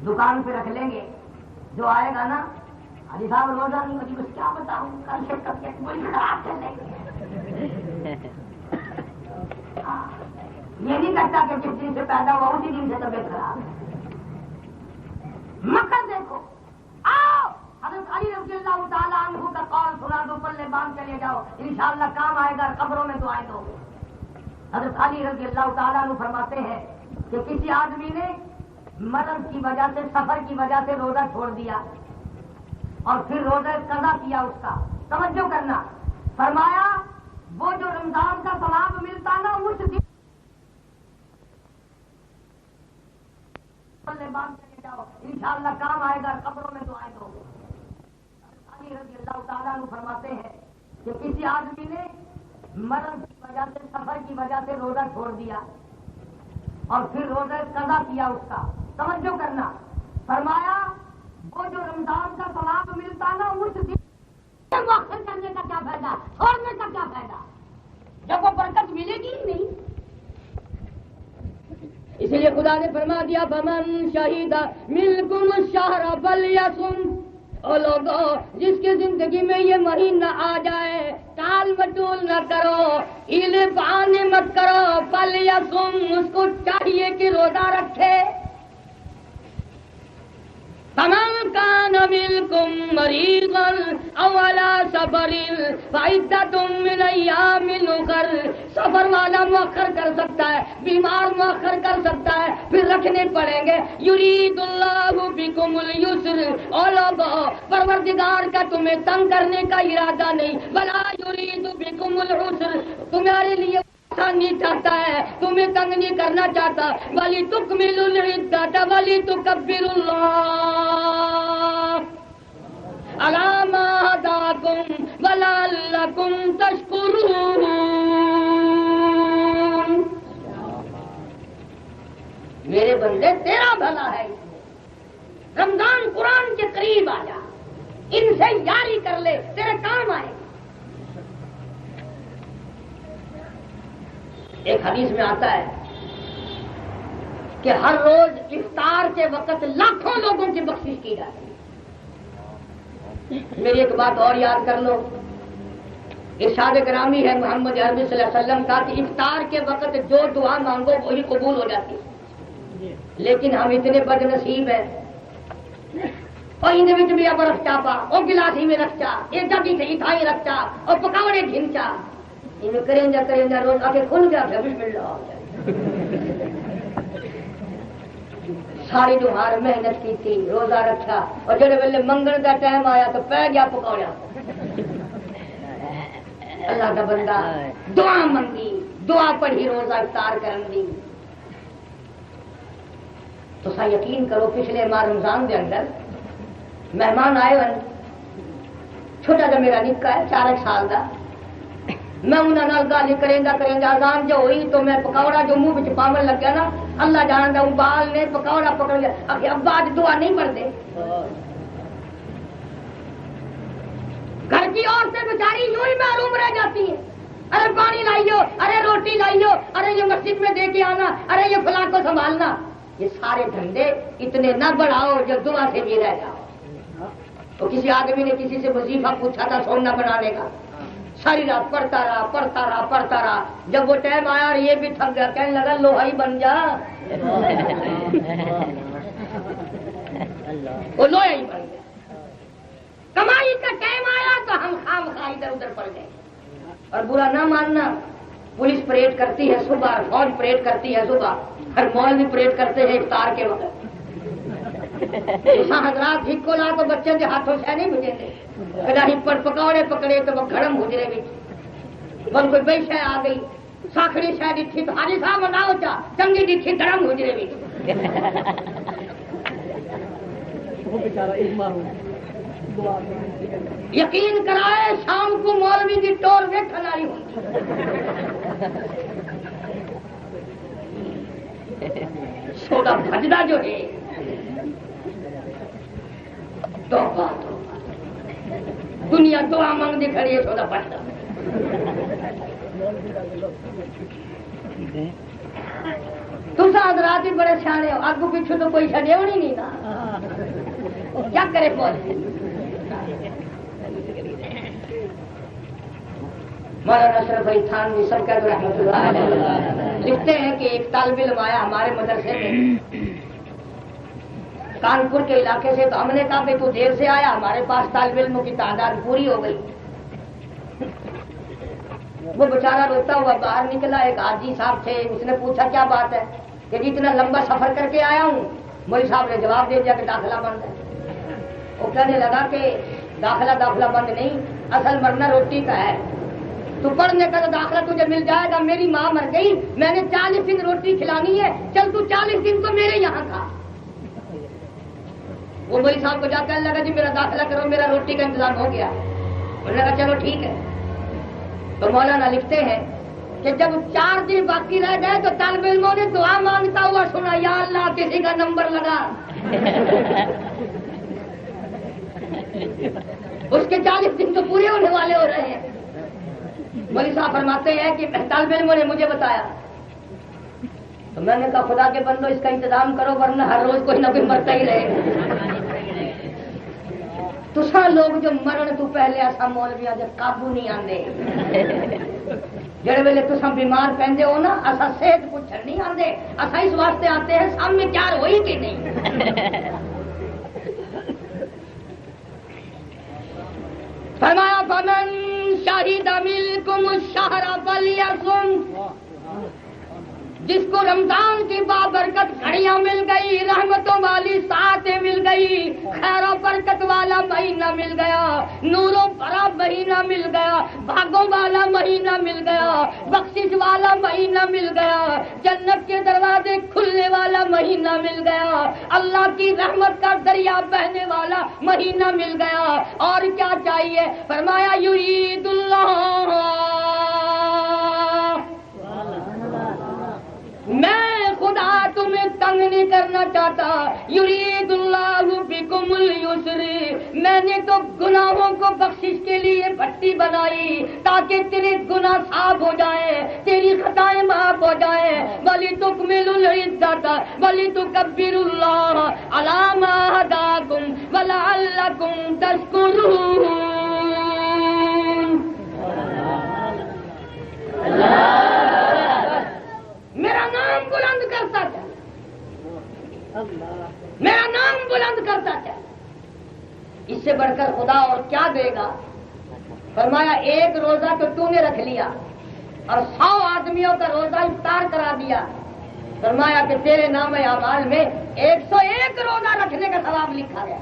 دکان پہ رکھ لیں گے، جو آئے گا نا حاجی صاحب روزہ نہیں ہوتی، بس کیا بتاؤں کل سے کب تک کوئی خراب کر لیں گے۔ یہ نہیں کرتا کہ جس دن سے پیدا ہوا اسی دن سے طبیعت خراب ہے۔ مکر دیکھو، آؤ حضرت علی رضی اللہ تعالیٰ عنہ کا قول سنا دو، پلے باندھ چلے جاؤ، انشاءاللہ کام آئے گا، قبروں میں دعائیں دو۔ حضرت علی رضی اللہ تعالیٰ عنہ فرماتے ہیں کہ کسی آدمی نے مرض کی وجہ سے، سفر کی وجہ سے روزہ چھوڑ دیا اور پھر روزہ قضا کیا اس کا، توجہ کرنا، فرمایا وہ جو رمضان کا ثواب ملتا نا اس دن باندھ چلے جاؤ، انشاءاللہ کام آئے گا، قبروں میں دعائیں دو۔ علی رضی اللہ تعالیٰ عنہ فرماتے ہیں کہ کسی آدمی نے مرض کی وجہ سے، سفر کی وجہ سے روزہ چھوڑ دیا اور پھر روزہ قضا کیا اس کا، توجہ کرنا، فرمایا وہ جو رمضان کا ثواب ملتا نا اس دن مؤخر کرنے کا کیا فائدہ، چھوڑنے کا کیا فائدہ، جب وہ برکت ملے گی ہی نہیں۔ اس لیے خدا نے فرما دیا فمن شہید منکم الشہر فلیصم، او لوگو جس کی زندگی میں یہ مہینہ آ جائے ٹال مٹول نہ کرو، ایلے بہانے مت کرو، فلیصم، اس کو چاہیے کہ روزہ رکھے۔ فمن کان منکم مریضا او علی سفر فعدۃ من ایام اخر، سفر والا مؤخر کر سکتا ہے، بیمار مؤخر کر سکتا ہے، پھر رکھنے پڑیں گے۔ یرید اللہ بکم اليسر، او لوگو پروردگار کا تمہیں تنگ کرنے کا ارادہ نہیں، ولا یرید بکم العسر، تمہارے لیے آسانی چاہتا ہے، تمہیں تنگ نہیں کرنا چاہتا۔ وَلِتُكْمِلُوا الْعِدَّةَ وَلِتُكَبِّرُوا اللَّهَ عَلَىٰ مَا هَدَاكُمْ وَلَعَلَّكُمْ تَشْكُرُونَ۔ بندے تیرا بھلا ہے، رمضان قرآن کے قریب آ جا، ان سے یاری کر لے، تیرے کام آئے گا۔ ایک حدیث میں آتا ہے کہ ہر روز افطار کے وقت لاکھوں لوگوں کی بخشش کی جاتی ہے۔ میری ایک بات اور یاد کر لو، ارشاد گرامی ہے محمد عربی صلی اللہ علیہ وسلم کا کہ افطار کے وقت جو دعا مانگو وہی قبول ہو جاتی ہے، لیکن ہم اتنے بد نصیب ہیں، اور ان بھی اب رکھ چا پا، اور گلاس ہی میں رکھ چا، ایک جگہ سے اٹھائی رکھ چا، اور پکوڑے گھنچا، ان کریں جا روز آ کے کھل گیا پھر بسم اللہ، ساری جوہار محنت کی تھی، روزہ رکھا، اور جڑے ویلے منگن کا ٹائم آیا تو پہ گیا پکوڑا۔ اللہ کا بندہ دعا منگی، دعا پڑھی، روزہ افطار کرن دی۔ تو سا یقین کرو پچھلے ماہ رمضان دے اندر مہمان آئے ون، چھوٹا جا میرا نکا ہے 4 سال دا، میں انہاں نال گل کریندا اذان جو ہوئی تو میں پکوڑا جو منہ وچ پاون لگا نا، اللہ جاندا ابال نے پکوڑا پکڑ لیا، کہ ابا اج دعا نہیں پڑھتے۔ گھر کی عورتیں بیچاری یوں ہی محروم رہ جاتی ہیں، ارے پانی لائیو، ارے روٹی لائیو، ارے یہ مسجد میں دے کے آنا، ارے یہ فلاں کو سنبھالنا۔ یہ سارے دھندے اتنے نہ بڑھاؤ جو دعا سے بھی رہ جاؤ۔ تو کسی آدمی نے کسی سے وظیفہ پوچھا تھا سونا بنانے کا، ساری رات پڑھتا رہا، جب وہ ٹائم آیا اور یہ بھی تھک گیا، کہنے لگا لوہا ہی بن جا، وہ لوہا ہی بن گیا۔ کمائی کا ٹائم آیا تو ہم خام خواہ ادھر ادھر پڑ گئے۔ اور برا نہ ماننا، پولیس پریڈ کرتی ہے صبح، فوج پریڈ کرتی ہے صبح، ہر مال بھی پریڈ کرتے ہیں افطار کے وقت۔ حضرات ہکو لا تو بچے کے ہاتھوں سے نہیں بجے تھے، کدی پکوڑے پکڑے تو وہ گھڑم گجرے بھی، بن کوئی بئی شہ آ گئی، ساکھڑی شہ ڈھی تو حاجی صاحب بناؤ چا، چنگی ڈھی گھڑم گجرے بھی۔ یقین کرائے شام کو مولوی کی ٹور ویکھن والی ہوتی، سوڈا بھجدا جو ہے توبہ دنیا دعا مانگتی کھڑی ہے، سوڈا بھجدا۔ تم حضرات ہی بڑے سیانے ہو، آگو پیچھو تو کوئی چڑے ہونی نہیں نا، کیا کرے پہنچ۔ مولانا اشرف علی تھانوی سرکت رحمۃ اللہ علیہ لکھتے ہیں کہ ایک طالب علم آیا ہمارے مدرسے میں کانپور کے علاقے سے، تو ہم نے کہا کہ تو دیر سے آیا، ہمارے پاس طالب علموں کی تعداد پوری ہو گئی۔ وہ بیچارہ روتا ہوا باہر نکلا، ایک حاجی صاحب تھے، اس نے پوچھا کیا بات ہے، کہ اتنا لمبا سفر کر کے آیا ہوں۔ مولوی صاحب نے جواب دے دیا کہ داخلہ بند ہے۔ وہ کہنے لگا کہ داخلہ بند نہیں، اصل مرنا روٹی کا ہے، تو پڑھنے کا تو داخلہ تجھے مل جائے گا، میری ماں مر گئی، میں نے 40 دن روٹی کھلانی ہے، چل تو 40 دن تو میرے یہاں کھا۔ وہ مولوی صاحب کو جا کہنے لگا جی میرا داخلہ کرو، میرا روٹی کا انتظام ہو گیا۔ انہوں نے کہا چلو ٹھیک ہے۔ تو مولانا لکھتے ہیں کہ جب 4 دن باقی رہ گئے تو طالب علموں نے دعا مانگتا ہوا سنا، یا اللہ کسی کا نمبر لگا۔ اس کے 40 دن تو پورے ہونے والے ہو رہے ہیں۔ مولوی صاحب فرماتے ہیں کہ طالب علموں نے مجھے بتایا، تو میں نے کہا خدا کے بندو اس کا انتظام کرو، ورنہ ہر روز کوئی نہ کوئی مرتا ہی رہے۔ تسا لوگ جو مرن تو پہلے ایسا مولویاں دے قابو نہیں آندے، جڑے ویلے تسا بیمار پہندے ہو نا، ایسا صحت پوچھن نہیں آندے، ایسا اس واسطے آتے ہیں سامنے تیار ہوئی کہ نہیں۔ فرمایا فمن شہد منکم الشہر فلیصم، جس کو رمضان کی بابرکت گھڑیاں مل گئی، رحمتوں والی ساعتیں مل گئی، خیر و برکت والا مہینہ مل گیا، نور و بھرا مہینہ مل گیا، بھاگوں والا مہینہ مل گیا، بخشش والا مہینہ مل گیا، جنت کے دروازے کھلنے والا مہینہ مل گیا، اللہ کی رحمت کا دریا بہنے والا مہینہ مل گیا، اور کیا چاہیے؟ فرمایا یرید اللہ، میں خدا تمہیں تنگ نہیں کیا چاہتا یرید اللہ بکم اليسر، میں نے تو گناہوں کو بخشش کے لیے پٹی بنائی تاکہ تیرے گناہ صاف ہو جائیں، تیری خطائیں معاف ہو جائیں، وَلِتُكْمِلُوا الْعِدَّةَ وَلِتُكَبِّرُوا اللَّهَ عَلَىٰ مَا هَدَاكُمْ وَلَعَلَّكُمْ تَشْكُرُونَ۔ میرا نام بلند کرتا چل، میرا نام بلند کرتا چل، اس سے بڑھ کر خدا اور کیا دے گا؟ فرمایا ایک روزہ تو نے رکھ لیا اور 100 آدمیوں کا روزہ افطار کرا دیا، فرمایا کہ تیرے نام اعمال میں 101 روزہ رکھنے کا ثواب لکھا گیا،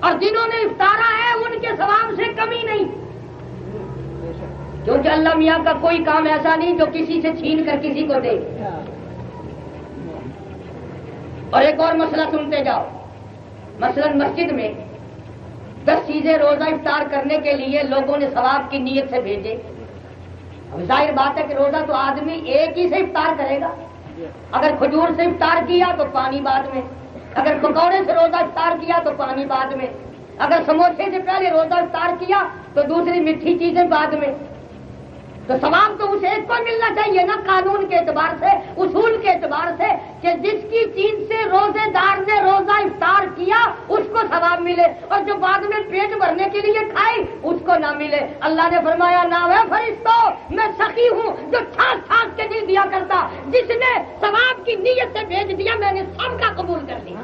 اور جنہوں نے افطارا ہے ان کے ثواب سے کمی نہیں، کیونکہ اللہ میاں کا کوئی کام ایسا نہیں جو کسی سے چھین کر کسی کو دے۔ اور ایک اور مسئلہ سنتے جاؤ، مثلا مسجد میں 10 چیزیں روزہ افطار کرنے کے لیے لوگوں نے ثواب کی نیت سے بھیجے۔ اب ظاہر بات ہے کہ روزہ تو آدمی ایک ہی سے افطار کرے گا، اگر کھجور سے افطار کیا تو پانی بعد میں، اگر پکوڑے سے روزہ افطار کیا تو پانی بعد میں، اگر سموسے سے پہلے روزہ افطار کیا تو دوسری میٹھی چیزیں بعد میں، تو ثواب تو اس ایک کو ملنا چاہیے نا، قانون کے اعتبار سے، اصول کے اعتبار سے، کہ جس کی چیز سے روزے دار نے روزہ افطار کیا اس کو ثواب ملے، اور جو بعد میں پیٹ بھرنے کے لیے کھائے اس کو نہ ملے۔ اللہ نے فرمایا نہ ہے فرشتوں، میں سخی ہوں جو ٹھاک ٹھاک کے نہیں دیا کرتا، جس نے ثواب کی نیت سے بھیج دیا میں نے سب کا قبول کر لیا۔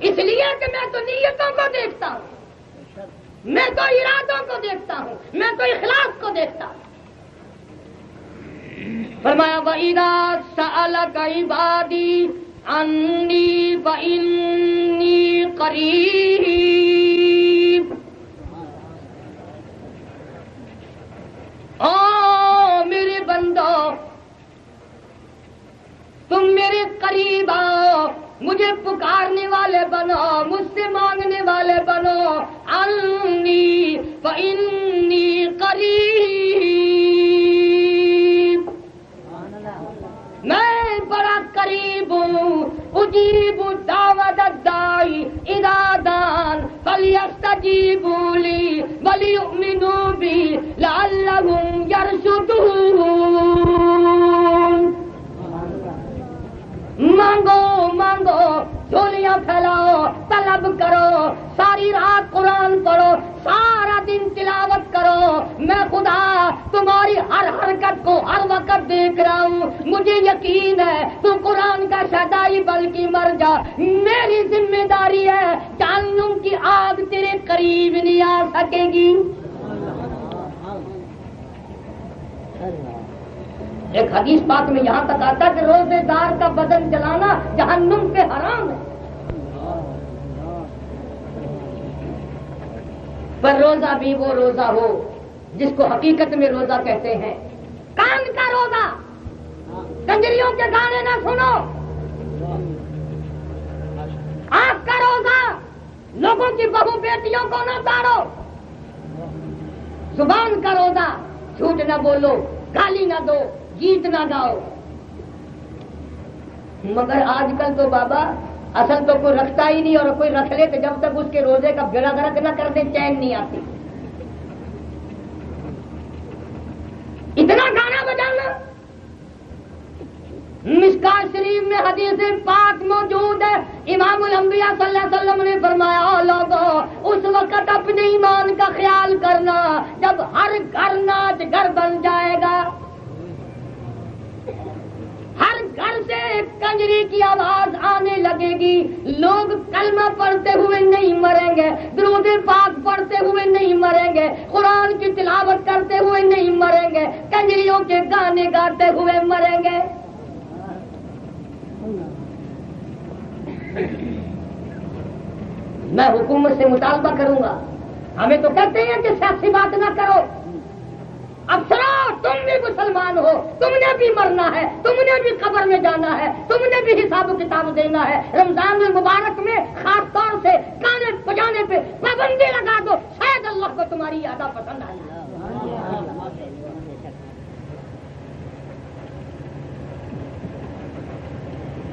اس لیے کہ میں تو نیتوں کو دیکھتا ہوں، میں تو ارادوں کو دیکھتا ہوں، میں تو اخلاص کو دیکھتا ہوں۔ فرمایا وَإِذَا سَأَلَكَ عِبَادِي عَنِّي فَإِنِّي قَرِيبٌ، او میرے بندو تم میرے قریب آؤ، مجھے پکارنے والے بنو، مجھ سے مانگنے والے بنو، انی فإنی قریب، میں بڑا قریب ہوں، اجیب دعوت الداعی اذا دعان فلیستجیبوا لی ولیؤمنوا بی لعلہم یرشدون۔ مانگو مانگو، جھولیاں پھیلاؤ، طلب کرو، ساری رات قرآن پڑھو، سارا دن تلاوت کرو، میں خدا تمہاری ہر حرکت کو ہر وقت دیکھ رہا ہوں، مجھے یقین ہے تو قرآن کا شہدائی بلکہ مر جا، میری ذمہ داری ہے جہنم کی آگ تیرے قریب نہیں آ سکے گی۔ ایک حدیث پاک میں یہاں تک آتا کہ روزے دار کا بدن جلانا جہنم پہ حرام ہے، پر روزہ بھی وہ روزہ ہو جس کو حقیقت میں روزہ کہتے ہیں۔ کان کا روزہ، کنجریوں کے گانے نہ سنو، آنکھ کا روزہ، لوگوں کی بہو بیٹیوں کو نہ تاڑو، زبان کا روزہ، جھوٹ نہ بولو، گالی نہ دو، گیت نہ گاؤ۔ مگر آج کل تو بابا اصل تو کوئی رکھتا ہی نہیں، اور کوئی رکھ لے تو جب تک اس کے روزے کا بیڑا غرق نہ کر دے چین نہیں آتی۔ اتنا گانا بجانا، مشکات شریف میں حدیث پاک موجود ہے، امام الانبیاء صلی اللہ علیہ وسلم نے فرمایا لوگوں اس وقت اپنے ایمان کا خیال کرنا جب ہر گھر ناچ گھر بن جائے گا، ہر گھر سے کنجری کی آواز آنے لگے گی، لوگ کلمہ پڑھتے ہوئے نہیں مریں گے، درود پاک پڑھتے ہوئے نہیں مریں گے، قرآن کی تلاوت کرتے ہوئے نہیں مریں گے، کنجریوں کے گانے گاتے ہوئے مریں گے۔ میں حکومت سے مطالبہ کروں گا، ہمیں تو کہتے ہیں کہ سیاسی بات نہ کرو، اب سنو تم بھی مسلمان ہو، تم نے بھی مرنا ہے، تم نے بھی قبر میں جانا ہے، تم نے بھی حساب و کتاب دینا ہے، رمضان المبارک میں خاص طور سے گانے بجانے پہ پابندی لگا دو، شاید اللہ کو تمہاری ادا پسند آئے۔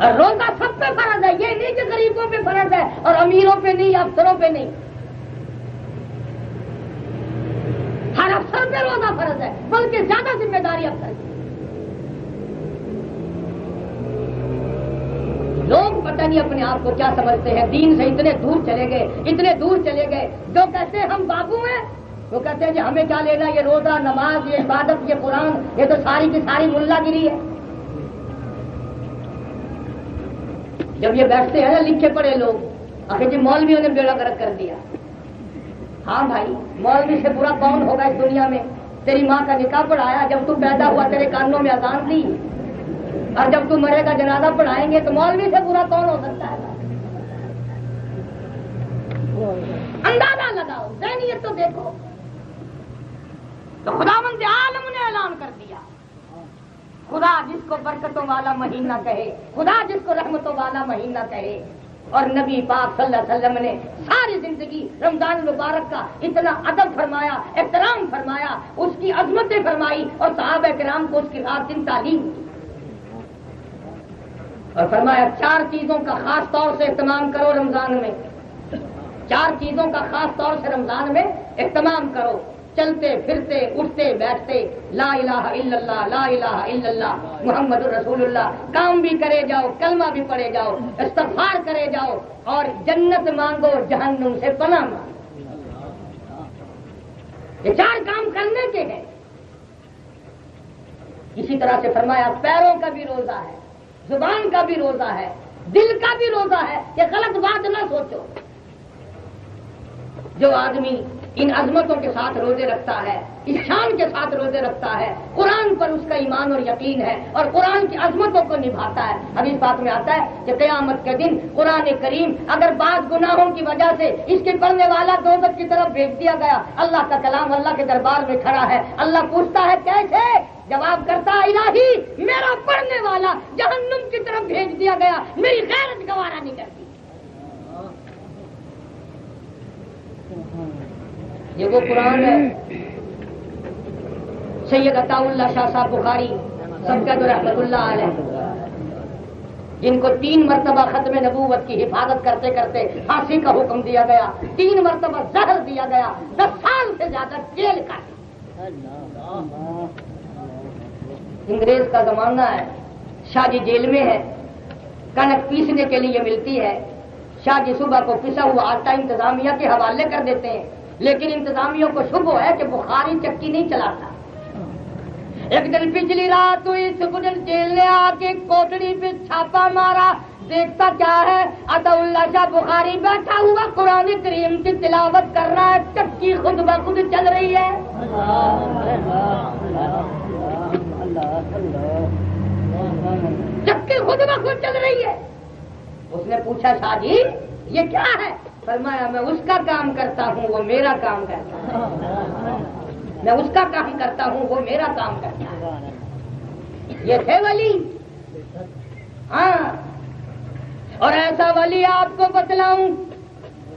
اور روزہ سب پہ فرض ہے، یہ نہیں کہ غریبوں پہ فرض ہے اور امیروں پہ نہیں، افسروں پہ نہیں، ہر افسر پہ روزہ فرض ہے، بلکہ زیادہ ذمہ داری افسر کی۔ لوگ پتہ نہیں اپنے آپ کو کیا سمجھتے ہیں، دین سے اتنے دور چلے گئے، اتنے دور چلے گئے، جو کہتے ہیں ہم بابو ہیں وہ کہتے ہیں کہ ہمیں کیا لینا، یہ روزہ، نماز، یہ عبادت، یہ قرآن، یہ تو ساری کی ساری ملا گیری ہے۔ جب یہ بیٹھتے ہیں نا لکھے پڑے لوگ، آخر جی مولویوں نے بیڑا غرق کر دیا۔ ہاں بھائی، مولوی سے برا کون ہوگا اس دنیا میں؟ تیری ماں کا نکاح پڑھایا، جب تو پیدا ہوا تیرے کانوں میں اذان دی، اور جب تو مرے گا جنازہ پڑھائیں گے تو مولوی سے برا کون ہو سکتا ہے؟ اندازہ لگاؤ، ذہنیت تو دیکھو۔ تو خداوند عالم نے اعلان کر دیا، خدا جس کو برکتوں والا مہینہ کہے، خدا جس کو رحمتوں والا مہینہ کہے، اور نبی پاک صلی اللہ علیہ وسلم نے ساری زندگی رمضان المبارک کا اتنا ادب فرمایا، احترام فرمایا، اس کی عظمتیں فرمائی، اور صحابہ کرام کو اس کی رات دن تعلیم دی، اور فرمایا 4 چیزوں کا خاص طور سے اہتمام کرو رمضان میں، 4 چیزوں کا خاص طور سے رمضان میں اہتمام کرو، چلتے پھرتے اٹھتے بیٹھتے لا الہ الا اللہ، لا الہ الا اللہ محمد رسول اللہ، کام بھی کرے جاؤ، کلمہ بھی پڑھے جاؤ، استغفار کرے جاؤ، اور جنت مانگو، جہنم سے پناہ مانگو۔ یہ 4 کام کرنے کے ہیں۔ اسی طرح سے فرمایا پیروں کا بھی روزہ ہے، زبان کا بھی روزہ ہے، دل کا بھی روزہ ہے۔ یہ غلط بات نہ سوچو۔ جو آدمی ان عظمتوں کے ساتھ روزے رکھتا ہے، اس شان کے ساتھ روزے رکھتا ہے، قرآن پر اس کا ایمان اور یقین ہے، اور قرآن کی عظمتوں کو نبھاتا ہے۔ حدیث پاک میں آتا ہے کہ قیامت کے دن قرآن کریم اگر بعض گناہوں کی وجہ سے اس کے پڑھنے والا دوزخ کی طرف بھیج دیا گیا، اللہ کا کلام اللہ کے دربار میں کھڑا ہے، اللہ پوچھتا ہے کیسے؟ جواب کرتا ہے الہی میرا پڑھنے والا جہنم کی طرف بھیج دیا گیا، میری غیرت گوارا نہیں کرتی۔ یہ وہ قرآن ہے۔ سید عطا اللہ شاہ صاحب بخاری سبقت رحمت اللہ علیہ، جن کو 3 مرتبہ ختم نبوت کی حفاظت کرتے کرتے پھانسی کا حکم دیا گیا، 3 مرتبہ زہر دیا گیا، 10 سال سے زیادہ جیل کاٹی۔ انگریز کا زمانہ ہے، شاہ جی جیل میں ہے، کنک پیسنے کے لیے ملتی ہے، شاہ جی صبح کو پسا ہوا آٹا انتظامیہ کے حوالے کر دیتے ہیں، لیکن انتظامیوں کو شبہ ہے کہ بخاری چکی نہیں چلاتا۔ ایک دن پچھلی رات ہوئی، صبح جیل نے آ کے کوٹڑی پہ چھاپا مارا، دیکھتا کیا ہے، عطا اللہ شاہ بخاری بیٹھا ہوا قرآن کریم کی تلاوت کر رہا ہے، چکی خود بخود چل رہی ہے۔ چکی خود بخود چل رہی ہے۔ اس نے پوچھا شاہ جی یہ کیا ہے؟ فرمایا میں اس کا کام کرتا ہوں وہ میرا کام کرتا ہے، میں اس کا کام کرتا ہوں وہ میرا کام کرتا ہے۔ یہ تھے ولی، ہاں، اور ایسا ولی آپ کو بتلاؤں،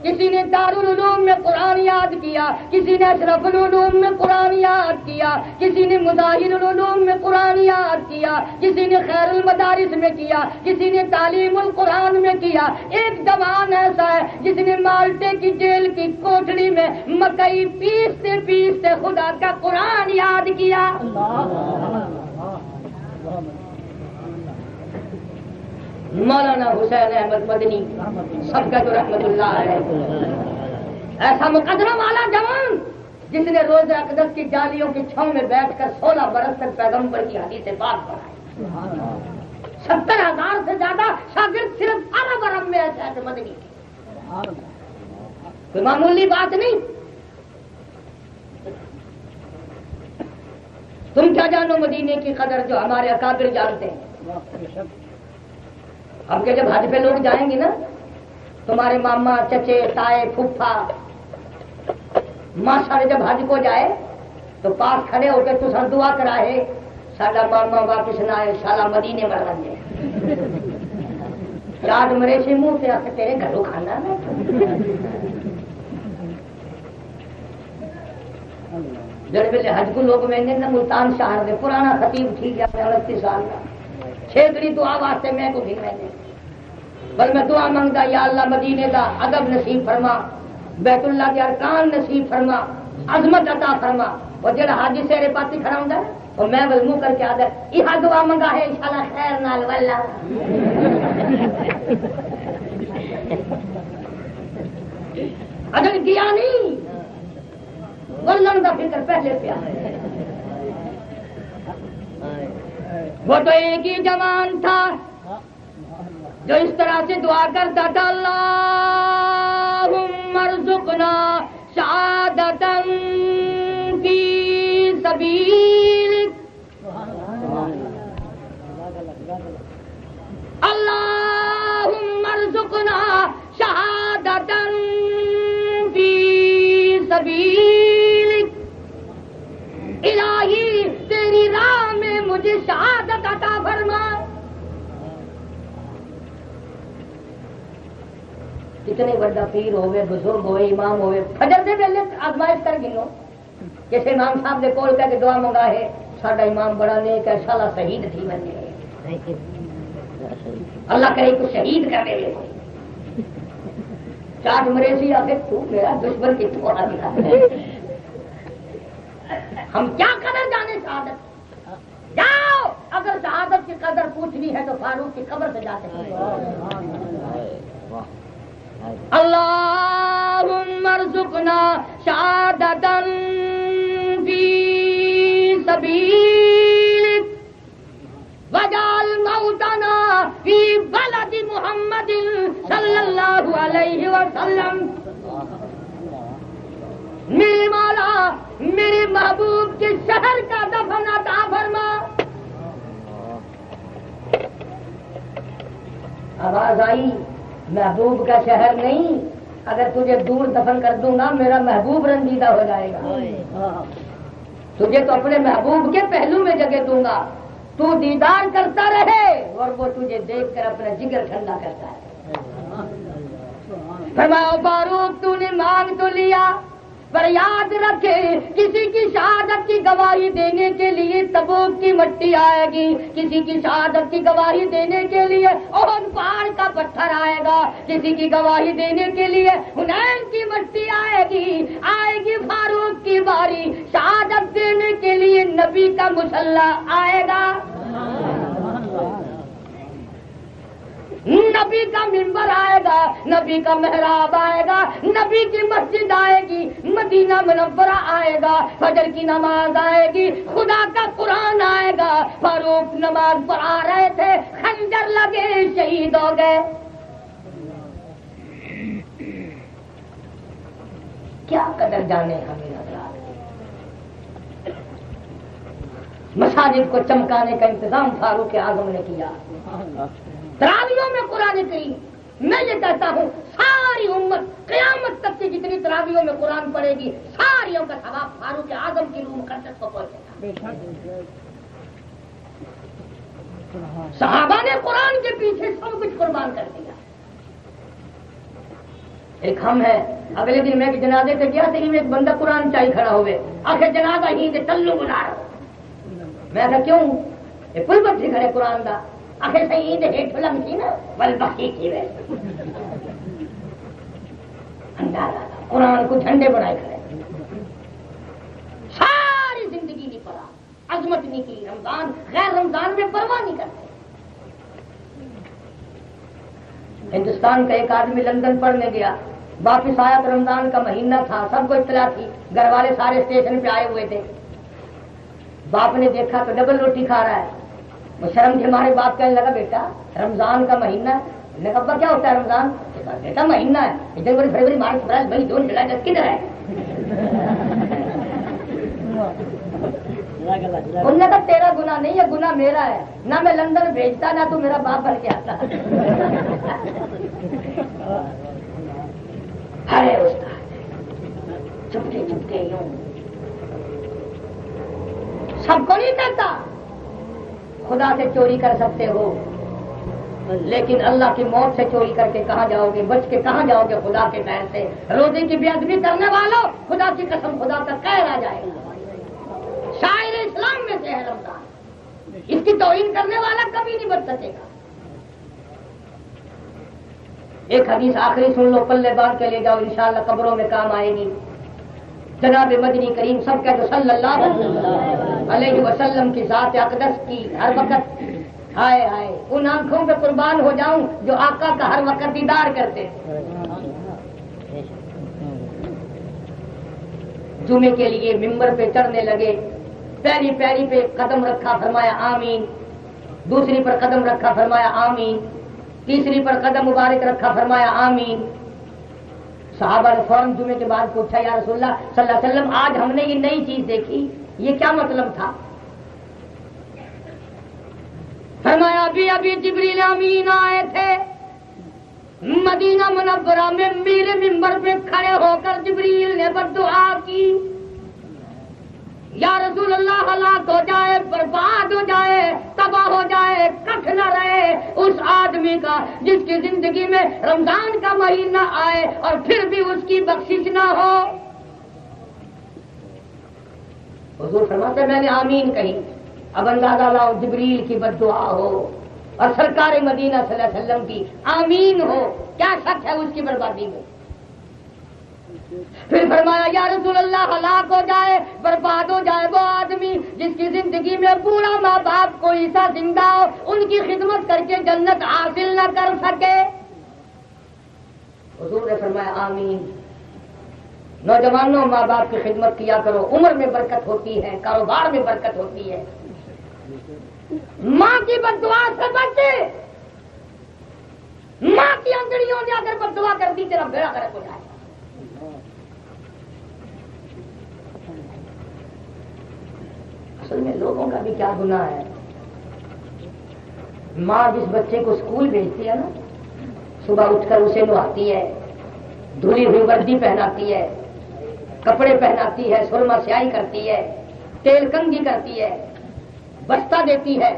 کسی نے دارالعلوم میں قرآن یاد کیا، کسی نے اشرف العلوم میں قرآن یاد کیا، کسی نے مظاہر العلوم میں قرآن یاد کیا، کسی نے خیر المدارس میں کیا، کسی نے تعلیم القرآن میں کیا۔ ایک جوان ایسا ہے جس نے مالٹے کی جیل کی کوٹڑی میں مکئی پیستے پیستے خدا کا قرآن یاد کیا۔ مولانا حسین احمد مدنی سبقت رحمت اللہ علیہ، ایسا مقدرہ والا جوان جس نے روز اقدس کی جالیوں کی چھاؤں میں بیٹھ کر 16 برس تک پیغمبر کی حدیث پاک پڑھائی، 70,000 سے زیادہ شاگرد صرف عرب عرب میں ایسے ایسے مدنی، کوئی معمولی بات نہیں۔ تم کیا جانو مدینے کی قدر جو ہمارے اکابر جانتے ہیں۔ اب کہ جب حج پہ لوگ جائیں گے نا، تمہارے ماما چچے تائے پھوپھا ماں سارے جب حج کو جائے تو پاس کھڑے ہو کے تو دعا کرائے ساڈا ماما واپس نہ آئے، شالا مدینے مر لگے، چاٹ مرے سے منہ سے آ کے تیرے گھروں کھانا میں۔ جڑے ویلے حج کو لوگ میں نے ملتان شہر دے پرانا خطیب تھی گیا 29 سال کا، چھیتری دعا واسطے میں کو بھی میں نے بل میں دعا منگتا یا اللہ مدینے کا ادب نصیب فرما، بیت اللہ کے ارکان نصیب فرما، عظمت عطا فرما. اور جڑا حاجی سیرے پاتی کھڑا ہوندا اور میں ول منہ کر کے آدھا یہ دعا منگا ہے انشاءاللہ خیر نال واللہ. اگر کیا نہیں ولن کا فکر پہلے پیا. وہ تو ایک ہی جوان تھا جو اس طرح سے دعا کرتا تھا اللہم ارزقنا شہادتا فی سبیلک، اللہم ارزقنا شہادتا فی سبیلک، الہی تیری راہ میں مجھے شہادت عطا فرما. کتنے بڑا پیر ہوئے، بزرگ ہوئے، امام ہوئے، فجر دے ویلے آزمائش کر گنو. جیسے امام صاحب دے کول کہہ کے دعا منگا ہے ساڈا امام بڑا نیک ہے، شالا شہید تھی بنے، اللہ کرے کو شہید کر دے. چاٹ مرے سی آخر تو میرا دشمن کتوں آ گیا. ہم کیا قدر جانے شہادت. جاؤ اگر شہادت کی قدر پوچھنی ہے تو فاروق کی قبر سے جاتے ہیں. اللہم ارزقنا شہادتا فی سبیلک وجعل موتنا فی بلد محمد صلی اللہ علیہ وسلم. میرے مولا میرے محبوب کے شہر کا دفن عطا فرما. آواز آئی محبوب کا شہر نہیں، اگر تجھے دور دفن کر دوں گا میرا محبوب رنجیدہ ہو جائے گا. تجھے تو اپنے محبوب کے پہلو میں جگہ دوں گا، تو دیدار کرتا رہے اور وہ تجھے دیکھ کر اپنا جگر ٹھنڈا کرتا ہے. فرمایا فاروق تو نے مانگ تو لیا پر یاد رکھے کسی کی شہادت کی گواہی دینے کے لیے تبوک کی مٹی آئے گی، کسی کی شہادت کی گواہی دینے کے لیے احد پہاڑ کا پتھر آئے گا، کسی کی گواہی دینے کے لیے حنین کی مٹی آئے گی فاروق کی باری، شہادت دینے کے لیے نبی کا مسلح آئے گا، نبی کا منبر آئے گا، نبی کا محراب آئے گا، نبی کی مسجد آئے گی، مدینہ منورہ آئے گا، فجر کی نماز آئے گی، خدا کا قرآن آئے گا. فاروق نماز پڑھا رہے تھے، خنجر لگے، شہید ہو گئے. کیا قدر جانے ہمیں حضرات. مساجد کو چمکانے کا انتظام فاروق اعظم نے کیا. تراویحوں میں قرآن کریم، میں یہ کہتا ہوں ساری امت قیامت تک کی جتنی تراویحوں میں قرآن پڑھے گی ساریوں کا ثواب فاروق اعظم کی روح مقدس کو پہنچے گا. صحابہ نے قرآن کے پیچھے سب کچھ قربان کر دیا. ایک ہم ہے، اگلے دن میں جنازے سے گیا تو ایک بندہ قرآن چاہیے کھڑا ہوئے، آخر جنازہ ہی دے تلو بنا رہا. میں کہا کیوں؟ یہ پل بچی کھڑے قرآن دا آخر صحیح دے ہیٹ فلم تھی نا بل بخی کی ویسے اندازہ قرآن کو جھنڈے بنائے کھڑے. ساری زندگی نہیں پڑھا، عظمت نہیں کی، رمضان غیر رمضان میں پرواہ نہیں کرتے. ہندوستان کا ایک آدمی لندن پڑھنے گیا، واپس آیا تو رمضان کا مہینہ تھا، سب کو اطلاع تھی، گھر والے سارے اسٹیشن پہ آئے ہوئے تھے. باپ نے دیکھا تو ڈبل روٹی کھا رہا ہے. وہ شرم کے ہمارے باپ کہنے لگا بیٹا رمضان کا مہینہ ہے. نے کہا ابا کیا ہوتا ہے رمضان؟ بیٹا مہینہ ہے، جنوری فروری مارچ اپریل مئی جون جولائی اگست کدھر ہے؟ انہوں نے کہا تیرا گناہ نہیں ہے، گناہ میرا ہے، نہ میں لندن بھیجتا نہ تو میرا باپ بن کے آتا. ارے استاد چپکے چپکے یوں سب کو نہیں کہتا خدا سے چوری کر سکتے ہو، لیکن اللہ کی موت سے چوری کر کے کہاں جاؤ گے، بچ کے کہاں جاؤ گے خدا کے قہر سے. روزے کی بے ادبی کرنے والوں خدا کی قسم خدا کا قہر آ جائے گا. شاعر اسلام میں سے ہے رمضان. اس کی توہین کرنے والا کبھی نہیں بچ سکے گا. ایک حدیث آخری سن لو، پلے باندھ کے لے جاؤ، انشاءاللہ قبروں میں کام آئے گی. جناب مدنی کریم سب کہتے صلی اللہ علیہ وسلم کی ذات اقدس کی ہر وقت ہائے ہائے ان آنکھوں پہ قربان ہو جاؤں جو آقا کا ہر وقت دیدار کرتے. جمعے کے لیے ممبر پہ چڑھنے لگے، پہلی پیری پہ قدم رکھا، فرمایا آمین. دوسری پر قدم رکھا، فرمایا آمین. تیسری پر قدم مبارک رکھا، فرمایا آمین. صحابہ نے فوراً جمعے کے بعد پوچھا یا رسول اللہ صلی اللہ علیہ وسلم آج ہم نے یہ نئی چیز دیکھی، یہ کیا مطلب تھا؟ فرمایا ابھی جبریل امین آئے تھے مدینہ منورہ میں، میرے ممبر پہ کھڑے ہو کر جبریل نے بددعا کی، یا رسول اللہ ہلاک ہو جائے، برباد ہو جائے، تباہ ہو جائے، کچھ نہ رہے اس آدمی کا جس کی زندگی میں رمضان کا مہینہ آئے اور پھر بھی اس کی بخشش نہ ہو. حضور فرماتے میں نے آمین کہی. اب اندازہ لاؤ جبریل کی بددعا ہو اور سرکار مدینہ صلی اللہ علیہ وسلم کی آمین ہو، کیا شک ہے اس کی بربادی میں؟ پھر فرمایا یا رسول اللہ ہلاک ہو جائے، برباد ہو جائے وہ آدمی جس کی زندگی میں بوڑھا ماں باپ کو عیسیٰ زندہ ہو، ان کی خدمت کر کے جنت حاصل نہ کر سکے. حضور نے فرمایا آمین. نوجوانوں ماں باپ کی خدمت کیا کرو، عمر میں برکت ہوتی ہے، کاروبار میں برکت ہوتی ہے. ماں کی بددعا سے بچے، ماں کی انگڑیوں نے اگر بددعا کر دی تیرا بیڑا غرق ہو جائے. اصل میں لوگوں کا بھی کیا گناہ ہے. ماں جس بچے کو اسکول بھیجتی ہے نا، صبح اٹھ کر اسے نہاتی ہے، دھلی ہوئی وردی پہناتی ہے، کپڑے پہناتی ہے، سرما سیاہی کرتی ہے، تیل کنگھی کرتی ہے، بستہ دیتی ہے،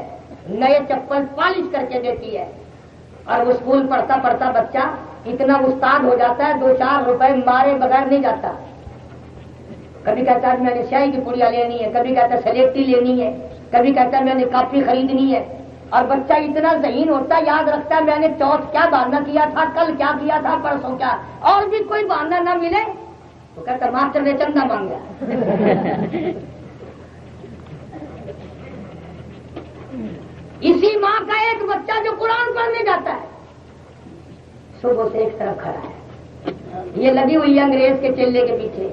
نئے چپل پالش کر کے دیتی ہے، اور وہ اسکول پڑھتا پڑھتا بچہ اتنا استاد ہو جاتا ہے 2-4 روپے مارے بغیر نہیں جاتا. کبھی کہتا ہے میں نے سیاہی کی پڑیاں لینی ہے، کبھی کہتا ہے سلیٹی لینی ہے، کبھی کہتا ہے میں نے کاپی خریدنی ہے. اور بچہ اتنا ذہین ہوتا ہے، یاد رکھتا ہے میں نے چوتھ کیا بہانہ کیا تھا، کل کیا کیا تھا، پرسوں کیا، اور بھی کوئی بہانہ نہ ملے تو کہتا ماسٹر نے چندہ مانگا. اسی ماں کا ایک بچہ جو قرآن پڑھنے جاتا ہے صبح سے ایک طرف کھڑا ہے، یہ لگی ہوئی انگریز کے چیلے کے پیچھے.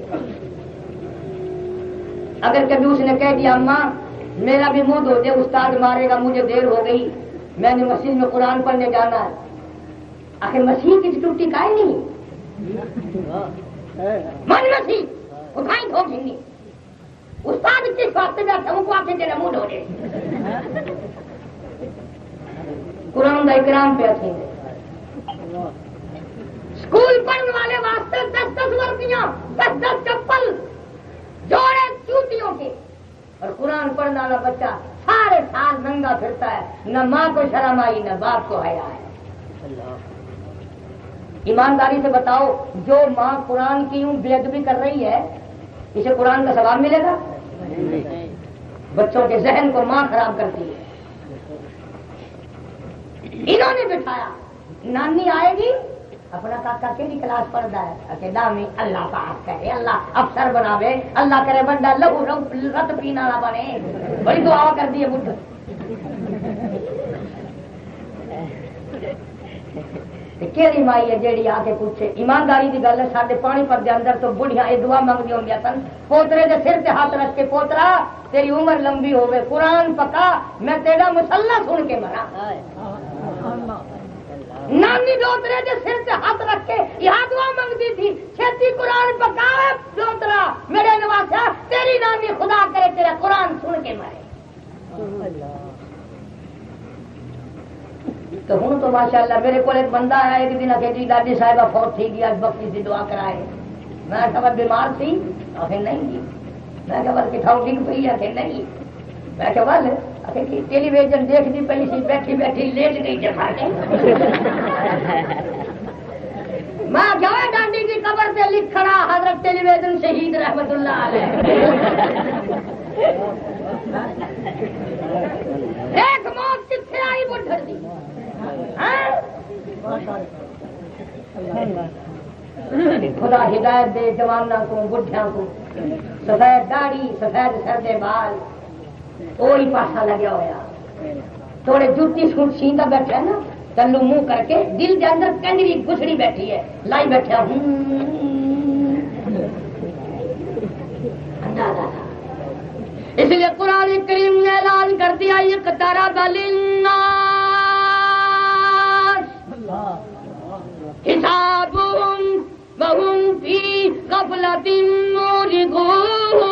اگر کبھی اس نے کہہ دیا اماں میرا بھی منہ دھو دے، استاد مارے گا، مجھے دیر ہو گئی، میں نے مسجد میں قرآن پڑھنے جانا ہے. آخر مسیح کی ٹوٹی کائے نہیں من مسیح اٹھائی دھو گھنی، استاد کس واسطے بیٹھا ان کو آ کے تیرا منہ دھو دے. قرآن کا اکرام پہ اچھی اسکول پڑھنے والے واسطے 10-10 وردیاں، 10-10 چپل، جوڑے جوتیوں کے، اور قرآن پڑھنے والا بچہ سارے سال ننگا پھرتا ہے، نہ ماں کو شرم آئی نہ باپ کو حیا ہے. ایمانداری سے بتاؤ جو ماں قرآن کی یوں بے ادبی کر رہی ہے اسے قرآن کا ثواب ملے گا؟ بچوں کے ذہن کو ماں خراب کرتی ہے. انہوں نے بٹھایا، نانی آئے گی، اپنا کاکا کیڑی کلاس پڑھتا ہے، کہ دامی اللہ پاک کرے، اللہ افسر بناوے، اللہ کرے بندہ لہو رت پینا نہ بنے. بڑی دعا کر دی ہے بڈھ. کیڑی مائی ہے جیڑی آ کے پوچھے؟ ایمانداری کی گل ہے، سارے پانی پر دے اندر تو بڑھیاں یہ دعا منگدی ہوں سن، پوترے دے سر تے ہاتھ رکھ کے پوترا تیری عمر لمبی ہوے، قرآن پکا، میں تیرا مسلح سن کے مرا. نانی دوترے دے سر تے ہاتھ رکھ کے یہ دعا منگتی تھی، چھتی قرآن پکا دوترا میرے نواسا، تیری نانی خدا کرے تیرا قرآن سن کے مرے. تو ہوں تو ماشاءاللہ میرے کو ایک بندہ آیا ایک دن کہ جی دادی صاحبہ فوت تھی گیا، بختی سی دعا کرائے. میں خبر بیمار تھی؟ آخر نہیں جی. میں خبر کٹھاؤ ڈگ پی؟ آخر نہیں. میں کہ بل آخر ٹیلی ویژن دیکھتی پی سی، بیٹھی بیٹھی لیٹ گئی جما کے. میں گیا ڈانڈی کی قبر سے لکھنا حضرت ٹیلی ویژن شہید رحمت اللہ علیہ ایک موت کتنے آئی بڑھڑ دی خدا ہدایت دے جوانوں کو بڈھیاں کو سفید داڑھی سفید سر دے بال وہی پاسا لگیا ہوا تھوڑے جوتی سوٹ سیندا بیٹھا نا تلو منہ کر کے دل کے اندر کنجری گسڑی بیٹھی ہے لائی بیٹھا اس لیے قرآن کریم نے اعلان کر دیا اقترب للناس حسابهم وهم فی غفلۃ معرضون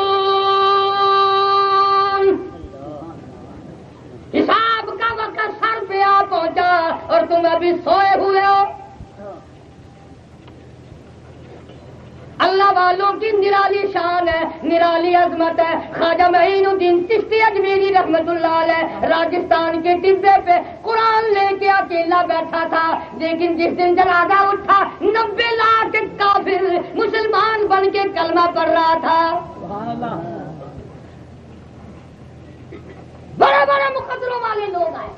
حساب کا وقت سر پہ آ پہنچا اور تم ابھی سوئے ہوئے ہو. اللہ والوں کی نرالی شان ہے نرالی عظمت ہے. خواجہ معین الدین چشتی اجمیری رحمت اللہ علیہ راجستھان کے ٹبے پہ قرآن لے کے اکیلا بیٹھا تھا لیکن جس دن جنازہ اٹھا 90 لاکھ کافر مسلمان بن کے کلمہ پڑھ رہا تھا. بڑے بڑے مقدروں والے لوگ آئے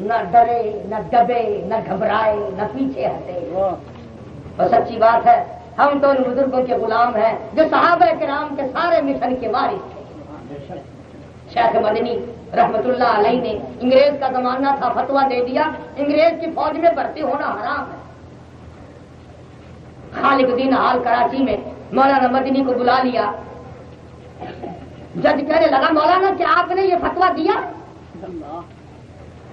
نہ ڈرے نہ دبے نہ گھبرائے نہ پیچھے ہٹے. اور سچی بات ہے ہم تو ان بزرگوں کے غلام ہیں جو صحابہ کرام کے سارے مشن کے وارث تھے. شیخ مدنی رحمت اللہ علیہ نے انگریز کا زمانہ تھا فتویٰ دے دیا انگریز کی فوج میں بھرتی ہونا حرام ہے. خالق الدین حال کراچی میں مولانا مدنی کو بلا لیا. جج کہنے لگا مولانا کیا آپ نے یہ فتویٰ دیا؟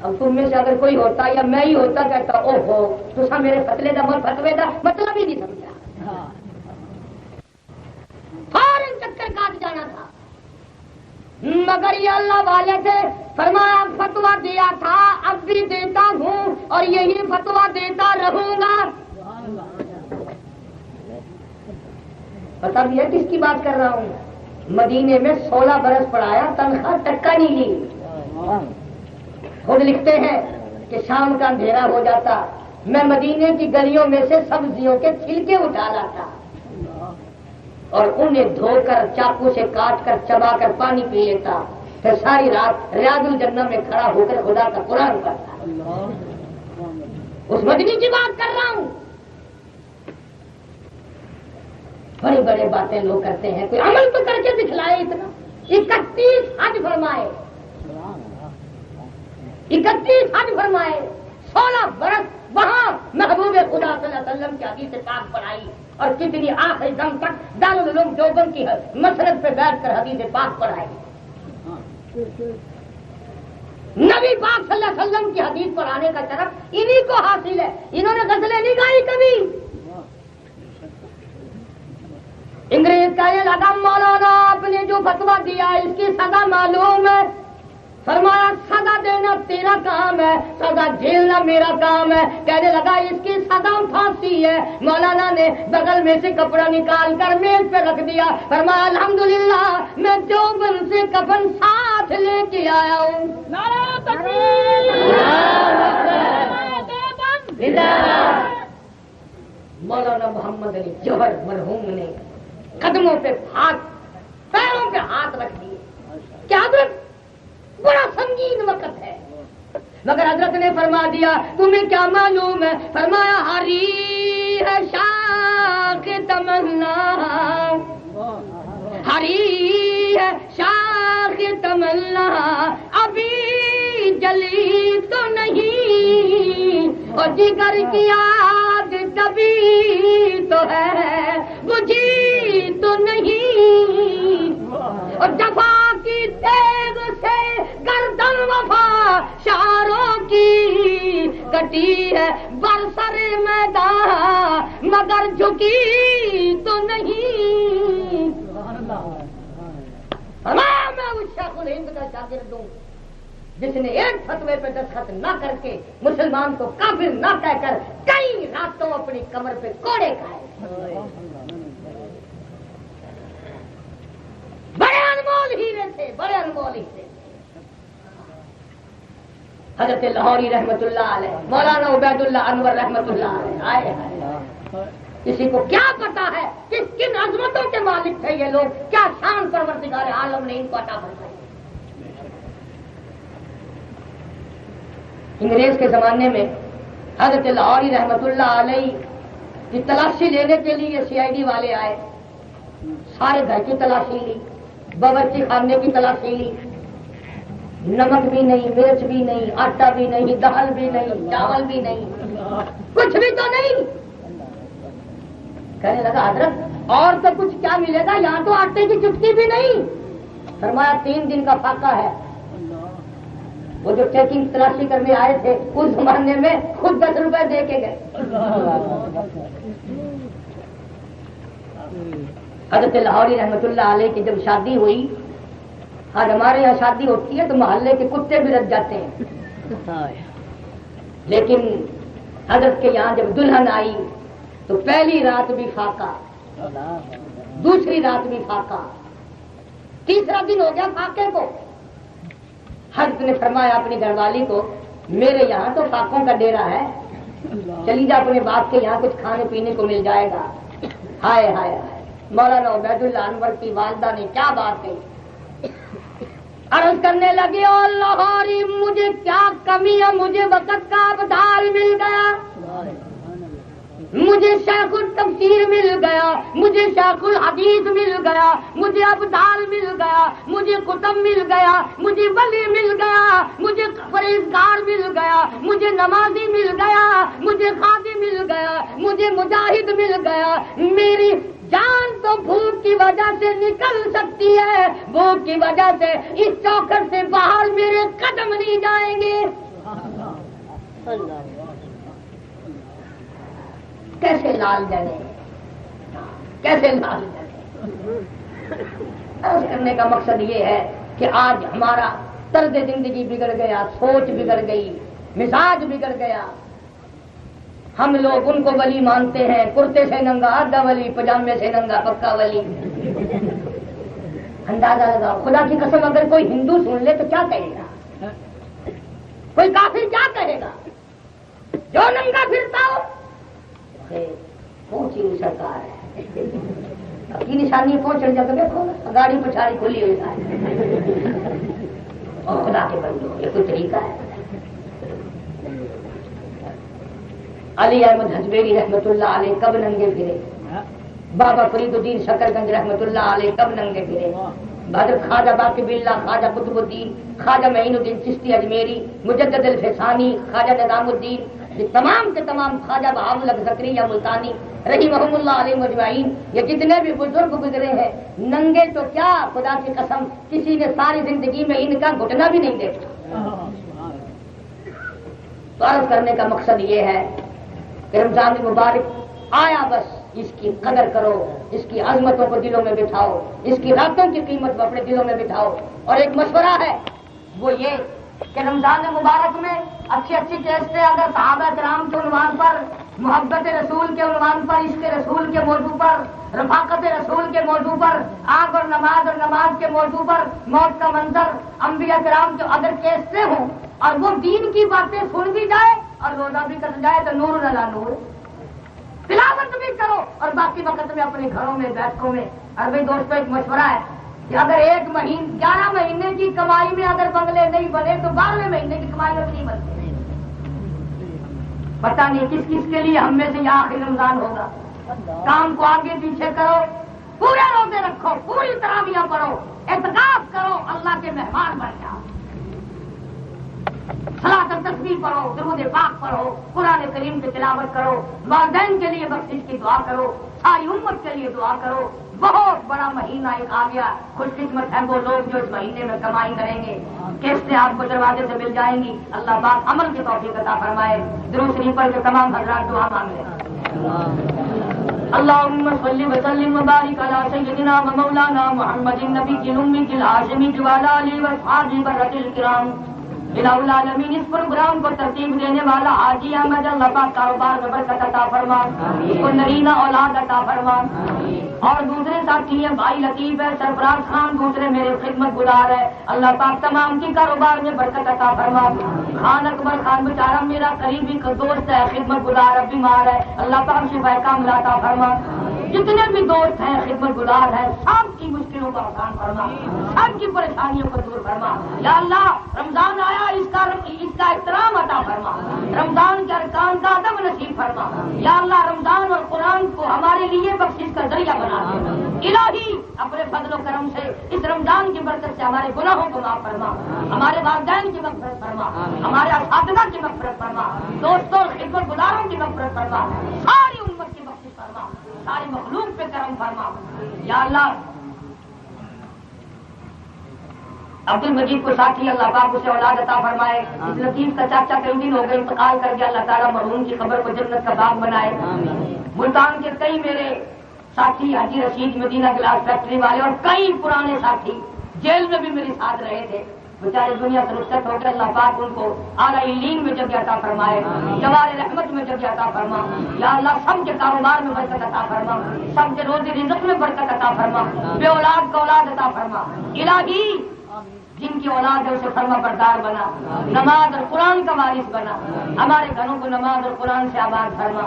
اب تم میں سے اگر کوئی ہوتا یا میں ہی ہوتا کہتا او ہو تو میرے فتوے کا فتوے کا مطلب ہی نہیں سمجھا. فوراً چکر کاٹ جانا تھا مگر یہ اللہ والے تھے. فرمایا فتویٰ دیا تھا اب بھی دیتا ہوں اور یہی فتویٰ دیتا رہوں گا. پتہ بھی ہے کس کی بات کر رہا ہوں. مدینے میں 16 برس پڑھایا تنخواہ ٹکا نہیں لی. خود لکھتے ہیں کہ شام کا اندھیرا ہو جاتا میں مدینے کی گلیوں میں سے سبزیوں کے چھلکے اٹھا لاتا اور انہیں دھو کر چاقو سے کاٹ کر چبا کر پانی پی لیتا. پھر ساری رات ریاض الجنہ میں کھڑا ہو کر خدا کا قرآن پڑھتا. اس مدنی کی بات کر رہا ہوں. بڑی بڑی باتیں لوگ کرتے ہیں کوئی عمل تو کر کے دکھلائے. اتنا 31 حج فرمائے 31 حج فرمائے 16 برس وہاں محبوب خدا صلی اللہ علیہ وسلم کی حدیث پاک پڑھائی اور کتنی آخری دم تک دارالعلوم دیوبند کی مسرت پہ بیٹھ کر حدیث پاک پڑھائی. نبی پاک صلی اللہ علیہ وسلم کی حدیث پڑھانے کا شرف انہی کو حاصل ہے. انہوں نے غزلیں نہیں گائی کبھی. انگریز کا یہ لگا مولانا آپ نے جو فتویٰ دیا اس کی سزا معلوم ہے. فرمایا سزا دینا تیرا کام ہے سزا جھیلنا میرا کام ہے. کہنے لگا اس کی سزا پھانسی ہے. مولانا نے بغل میں سے کپڑا نکال کر میز پہ رکھ دیا. فرمایا الحمدللہ میں دیوبند سے کفن ساتھ لے کے آیا ہوں. نعرہ تکبیر مولانا محمد علی جوہر مرحوم نے قدموں پہ ہاتھ پیروں پہ ہاتھ رکھ دیے. کیا حضرت بڑا سنگین وقت ہے مگر حضرت نے فرما دیا تمہیں کیا معلوم ہے؟ فرمایا ہری ہے شاخ تمنا ہری ہے شاخ تمنا ابھی جلی تو نہیں اور جگر کی آگ کبھی تو ہے بجھی تو نہیں اور جفا کی تیغ سے گردن وفا شاروں کی کٹی ہے برسر میدان مگر جھکی تو نہیں. میں اس شیخ الہند کا شاگرد ہوں جس نے ایک فتوے پہ دستخط نہ کر کے مسلمان کو کافر نہ کہہ کر کئی راتوں اپنی کمر پہ کوڑے کھائے. بڑے انمول ہیرے تھے بڑے انمول ہیرے. حضرت لاہوری رحمت اللہ علیہ مولانا عبید اللہ انور رحمت اللہ علیہ آئے کسی کو کیا پتا ہے کس کن عظمتوں کے مالک تھے یہ لوگ، کیا شان پروردگار عالم نے ان کو عطا فرمائی۔ انگریز کے زمانے میں حضرت لاہوری رحمت اللہ علیہ کی تلاشی لینے کے لیے CID والے آئے، سارے گھر کی تلاشی لی، باورچی خانے کی تلاشی لی، نمک بھی نہیں، مرچ بھی نہیں، آٹا بھی نہیں، دال بھی نہیں، چاول بھی نہیں، کچھ بھی تو نہیں۔ کہنے لگا حضرت اور تو کچھ کیا ملے گا، یہاں تو آٹے کی چٹکی بھی نہیں۔ فرمایا 3 دن کا فاقہ ہے۔ وہ جو چیکنگ تلاشی کرنے آئے تھے اس زمانے میں خود 10 روپے دے کے گئے۔ حضرت لاہوری رحمت اللہ علیہ کی جب شادی ہوئی، آج ہمارے یہاں شادی ہوتی ہے تو محلے کے کتے بھی رچ جاتے ہیں، لیکن حضرت کے یہاں جب دلہن آئی تو پہلی رات بھی فاقہ، دوسری رات بھی فاقہ، تیسرا دن ہو گیا فاقے کو۔ حضرت نے فرمایا اپنی گھر والی کو، میرے یہاں تو فاقوں کا ڈیرا ہے، چلی جا اپنے باپ کے یہاں کچھ کھانے پینے کو مل جائے گا۔ ہائے ہائے ہائے، مولانا عبید اللہ انور کی والدہ نے کیا بات کہی، عرض کرنے لگی او لاہوری مجھے کیا کمی ہے، مجھے وقت کا ابدال مل گیا، مجھے شیخ التفسیر مل گیا، مجھے شیخ الحدیث مل گیا، مجھے ابدال مل گیا، مجھے قطب مل گیا، مجھے ولی مل گیا، مجھے پرہیزگار مل گیا، مجھے نمازی مل گیا، مجھے قاضی مل گیا، مجھے مجاہد مل گیا۔ میری جان تو بھوک کی وجہ سے نکل سکتی ہے، بھوک کی وجہ سے اس چوکھٹ سے باہر میرے قدم نہیں جائیں گے۔ کیسے لال جنے، کیسے لال جنے۔ عرض کرنے کا مقصد یہ ہے کہ آج ہمارا طرز زندگی بگڑ گیا، سوچ بگڑ گئی، مزاج بگڑ گیا۔ ہم لوگ ان کو ولی مانتے ہیں، کرتے سے ننگا آدھا ولی، پجامے سے ننگا پکا ولی۔ اندازہ لگاؤ، خدا کی قسم اگر کوئی ہندو سن لے تو کیا کہے گا، کوئی کافر کیا کہے گا، جو ننگا پھرتا ہو پہنچی ہوئی سرکار ہے، کی نشانی پہنچ جاتا، دیکھو گاڑی پچھاڑی کھلی ہوئی ہے، اور خدا کے بندو یہ کوئی طریقہ ہے۔ علی احمد حجویری رحمت اللہ علیہ کب ننگے پھرے، بابا فرید الدین شکر گنج رحمت اللہ علیہ کب ننگے پھرے، حضرت خواجہ باقی باللہ، خواجہ قطب الدین، خواجہ معین الدین چشتی اجمیری، مجدد الفسانی، خواجہ نظام الدین، یہ تمام کے تمام، خواجہ بہاء الحق زکریا ملتانی رحمہم اللہ علیہ مجمعین، یہ جتنے بھی بزرگ گزرے ہیں ننگے تو کیا، خدا کی قسم کسی نے ساری زندگی میں ان کا گھٹنا بھی نہیں دیکھا۔ تو عرض کرنے کا مقصد یہ ہے کہ رمضان مبارک آیا، بس اس کی قدر کرو، اس کی عظمتوں کو دلوں میں بٹھاؤ، اس کی راتوں کی قیمت اپنے دلوں میں بٹھاؤ۔ اور ایک مشورہ ہے وہ یہ کہ رمضان مبارک میں اچھی اچھی کیسٹیں اگر صحابہ کرام کے عنوان پر، محبت رسول کے عنوان پر، عشق رسول کے موضوع پر، رفاقت رسول کے موضوع پر، آگ اور نماز کے موضوع پر، موت کا منظر، انبیاء کرام جو اگر کیسٹیں ہوں اور وہ دین کی باتیں سن بھی جائے اور روزہ بھی کٹ جائے تو نور علی نور، تلاوت بھی کرو اور باقی وقت میں اپنے گھروں میں بیٹھکوں میں۔ اور بھائی دوستوں ایک مشورہ ہے کہ اگر 11 مہینے کی کمائی میں اگر بنگلے نہیں بنے تو 12ویں مہینے کی کمائی میں بھی نہیں بنتے۔ پتہ نہیں کس کس کے لیے ہم میں سے یہ آخری رمضان ہوگا۔ کام کو آگے پیچھے کرو، پورے روزے رکھو، پوری تراویح پڑھو، اعتکاف کرو، اللہ کے مہمان بن جاؤ، صلاۃ التسبیح پڑھو، درود پاک پڑھو، قرآن کریم کی تلاوت کرو، والدین کے لیے بخشش کی دعا کرو، ساری امت کے لیے دعا کرو۔ بہت بڑا مہینہ ایک آ گیا، خوش قسمت ہیں وہ لوگ جو اس مہینے میں کمائی کریں گے، قسطیں آپ کو دروازے سے مل جائیں گی۔ اللہ پاک عمل کی توفیق عطا فرمائے۔ درود شریف پڑھ کے تمام حضرات دعا مانگ لیں۔ اللهم صل وسلم وبارك على سيدنا ومولانا محمد النبي الأمي الهاشمي وعلى آله وأصحابه برة الكرام الہ العالمین اس پروگرام کو ترتیب دینے والا حاجی احمد اللہ پاک کاروبار میں برکت عطا فرما، اس کو نرینہ اولاد عطا فرما، اور دوسرے ساتھی ہیں بھائی لطیف ہے، سرفراز خان دوسرے میرے خدمت گزار ہے، اللہ پاک تمام کی کاروبار میں برکت عطا فرما۔ خان اکبر خان بیچارہ میرا قریبی دوست ہے، خدمت گزار ہے، بیمار ہے، اللہ پاک شفا کاملہ عطا فرما۔ جتنے بھی دوست ہیں خدمت گزار ہیں سب کی مشکلوں کو آسان فرما، سب کی پریشانیوں کو دور فرما۔ یا اللہ رمضان آیا اس کا احترام عطا فرما، رمضان کے ارکان کا ادب نصیب فرما۔ یا اللہ رمضان اور قرآن کو ہمارے لیے بخشش کا ذریعہ بنا دے۔ الہی اپنے فضل و کرم سے اس رمضان کی برکت سے ہمارے گناہوں کو معاف فرما، ہمارے والدین کی مغفرت فرما، ہمارے اساتذہ کی مغفرت فرما، دوستوں اور خدمت گزاروں کی مغفرت فرما، ساری امت کی بخشش فرما، ساری مخلوق پہ کرم فرما۔ یا اللہ عبد المجید کو ساتھی اللہ پاک اسے اولاد عطا فرمائے، اس لطیف کا چاچا کئی دن ہو گئے انتقال کر کے، اللہ تعالیٰ مرحوم کی قبر کو جنت کا باغ بنائے۔ ملتان کے کئی میرے ساتھی حاجی رشید مدینہ گلاس فیکٹری والے اور کئی پرانے ساتھی جیل میں بھی میرے ساتھ رہے تھے، بیچارے دنیا سے رخصت ہو کے، اللہ پاک ان کو اعلیٰ علین میں جگہ عطا فرمائے، جوار رحمت میں جگہ عطا فرما۔ یا اللہ سب کے کاروبار میں برکت عطا فرما، سب کے روزی رزق میں برکت عطا فرما، بے اولاد کا اولاد عطا فرما۔ الہی جن کی اولاد ہے اسے فرما بردار بنا، نماز اور قرآن کا وارث بنا، ہمارے گھروں کو نماز اور قرآن سے آباد فرما۔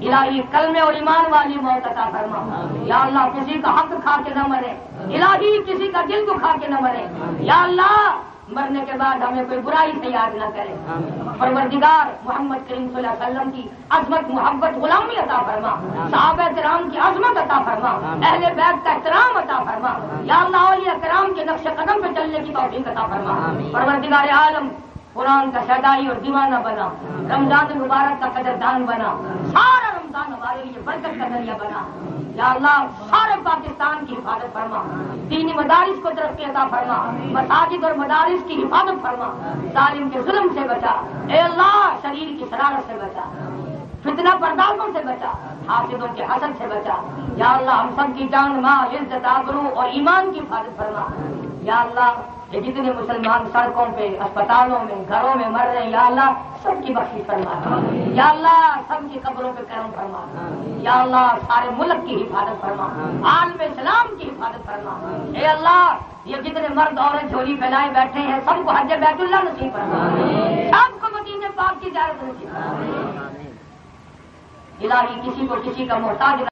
الہی کلمے اور ایمان والی موت عطا فرما۔ یا اللہ کسی کا حق کھا کے نہ مرے، الہی کسی کا دل دکھا کے نہ مرے۔ یا اللہ مرنے کے بعد ہمیں کوئی برائی سے یاد نہ کرے۔ پروردگار محمد کریم صلی اللہ علیہ وسلم کی عظمت محبت غلامی عطا فرما، صحابہ کرام کی عظمت عطا فرما، اہل بیت کا احترام عطا فرما۔ یا اللہ اولیاء کرام کے نقش قدم پہ چلنے کی توفیق عطا فرما۔ پروردگار عالم قرآن کا شیدائی اور دیوانہ بنا، رمضان مبارک کا قدردان بنا، سارا رمضان ہمارے لیے برکت کا ذریعہ بنا۔ یا اللہ سارے پاکستان کی حفاظت فرما، دینی مدارس کو ترقی عطا فرما، مساجد اور مدارس کی حفاظت فرما، ظالم کے ظلم سے بچا، اے اللہ شریر کی شرارت سے بچا، فتنہ پردازوں سے بچا، حاسدوں کے حسد سے بچا۔ یا اللہ ہم سب کی جان مال عزت آبرو اور ایمان کی حفاظت فرما۔ یا اللہ یہ جتنے مسلمان سڑکوں پہ اسپتالوں میں گھروں میں مر رہے ہیں یا اللہ سب کی بخشش فرما، یا اللہ سب کی قبروں پہ کرم فرما، یا اللہ سارے ملک کی حفاظت فرما، عالم اسلام کی حفاظت فرما۔ اے اللہ یہ جتنے مرد عورت جھولی پھیلائے بیٹھے ہیں سب کو حج بیت اللہ نصیب فرما، سب کو مدینہ پاک کی زیارت نصیب فرما۔ الہی کسی کو کسی کا محتاج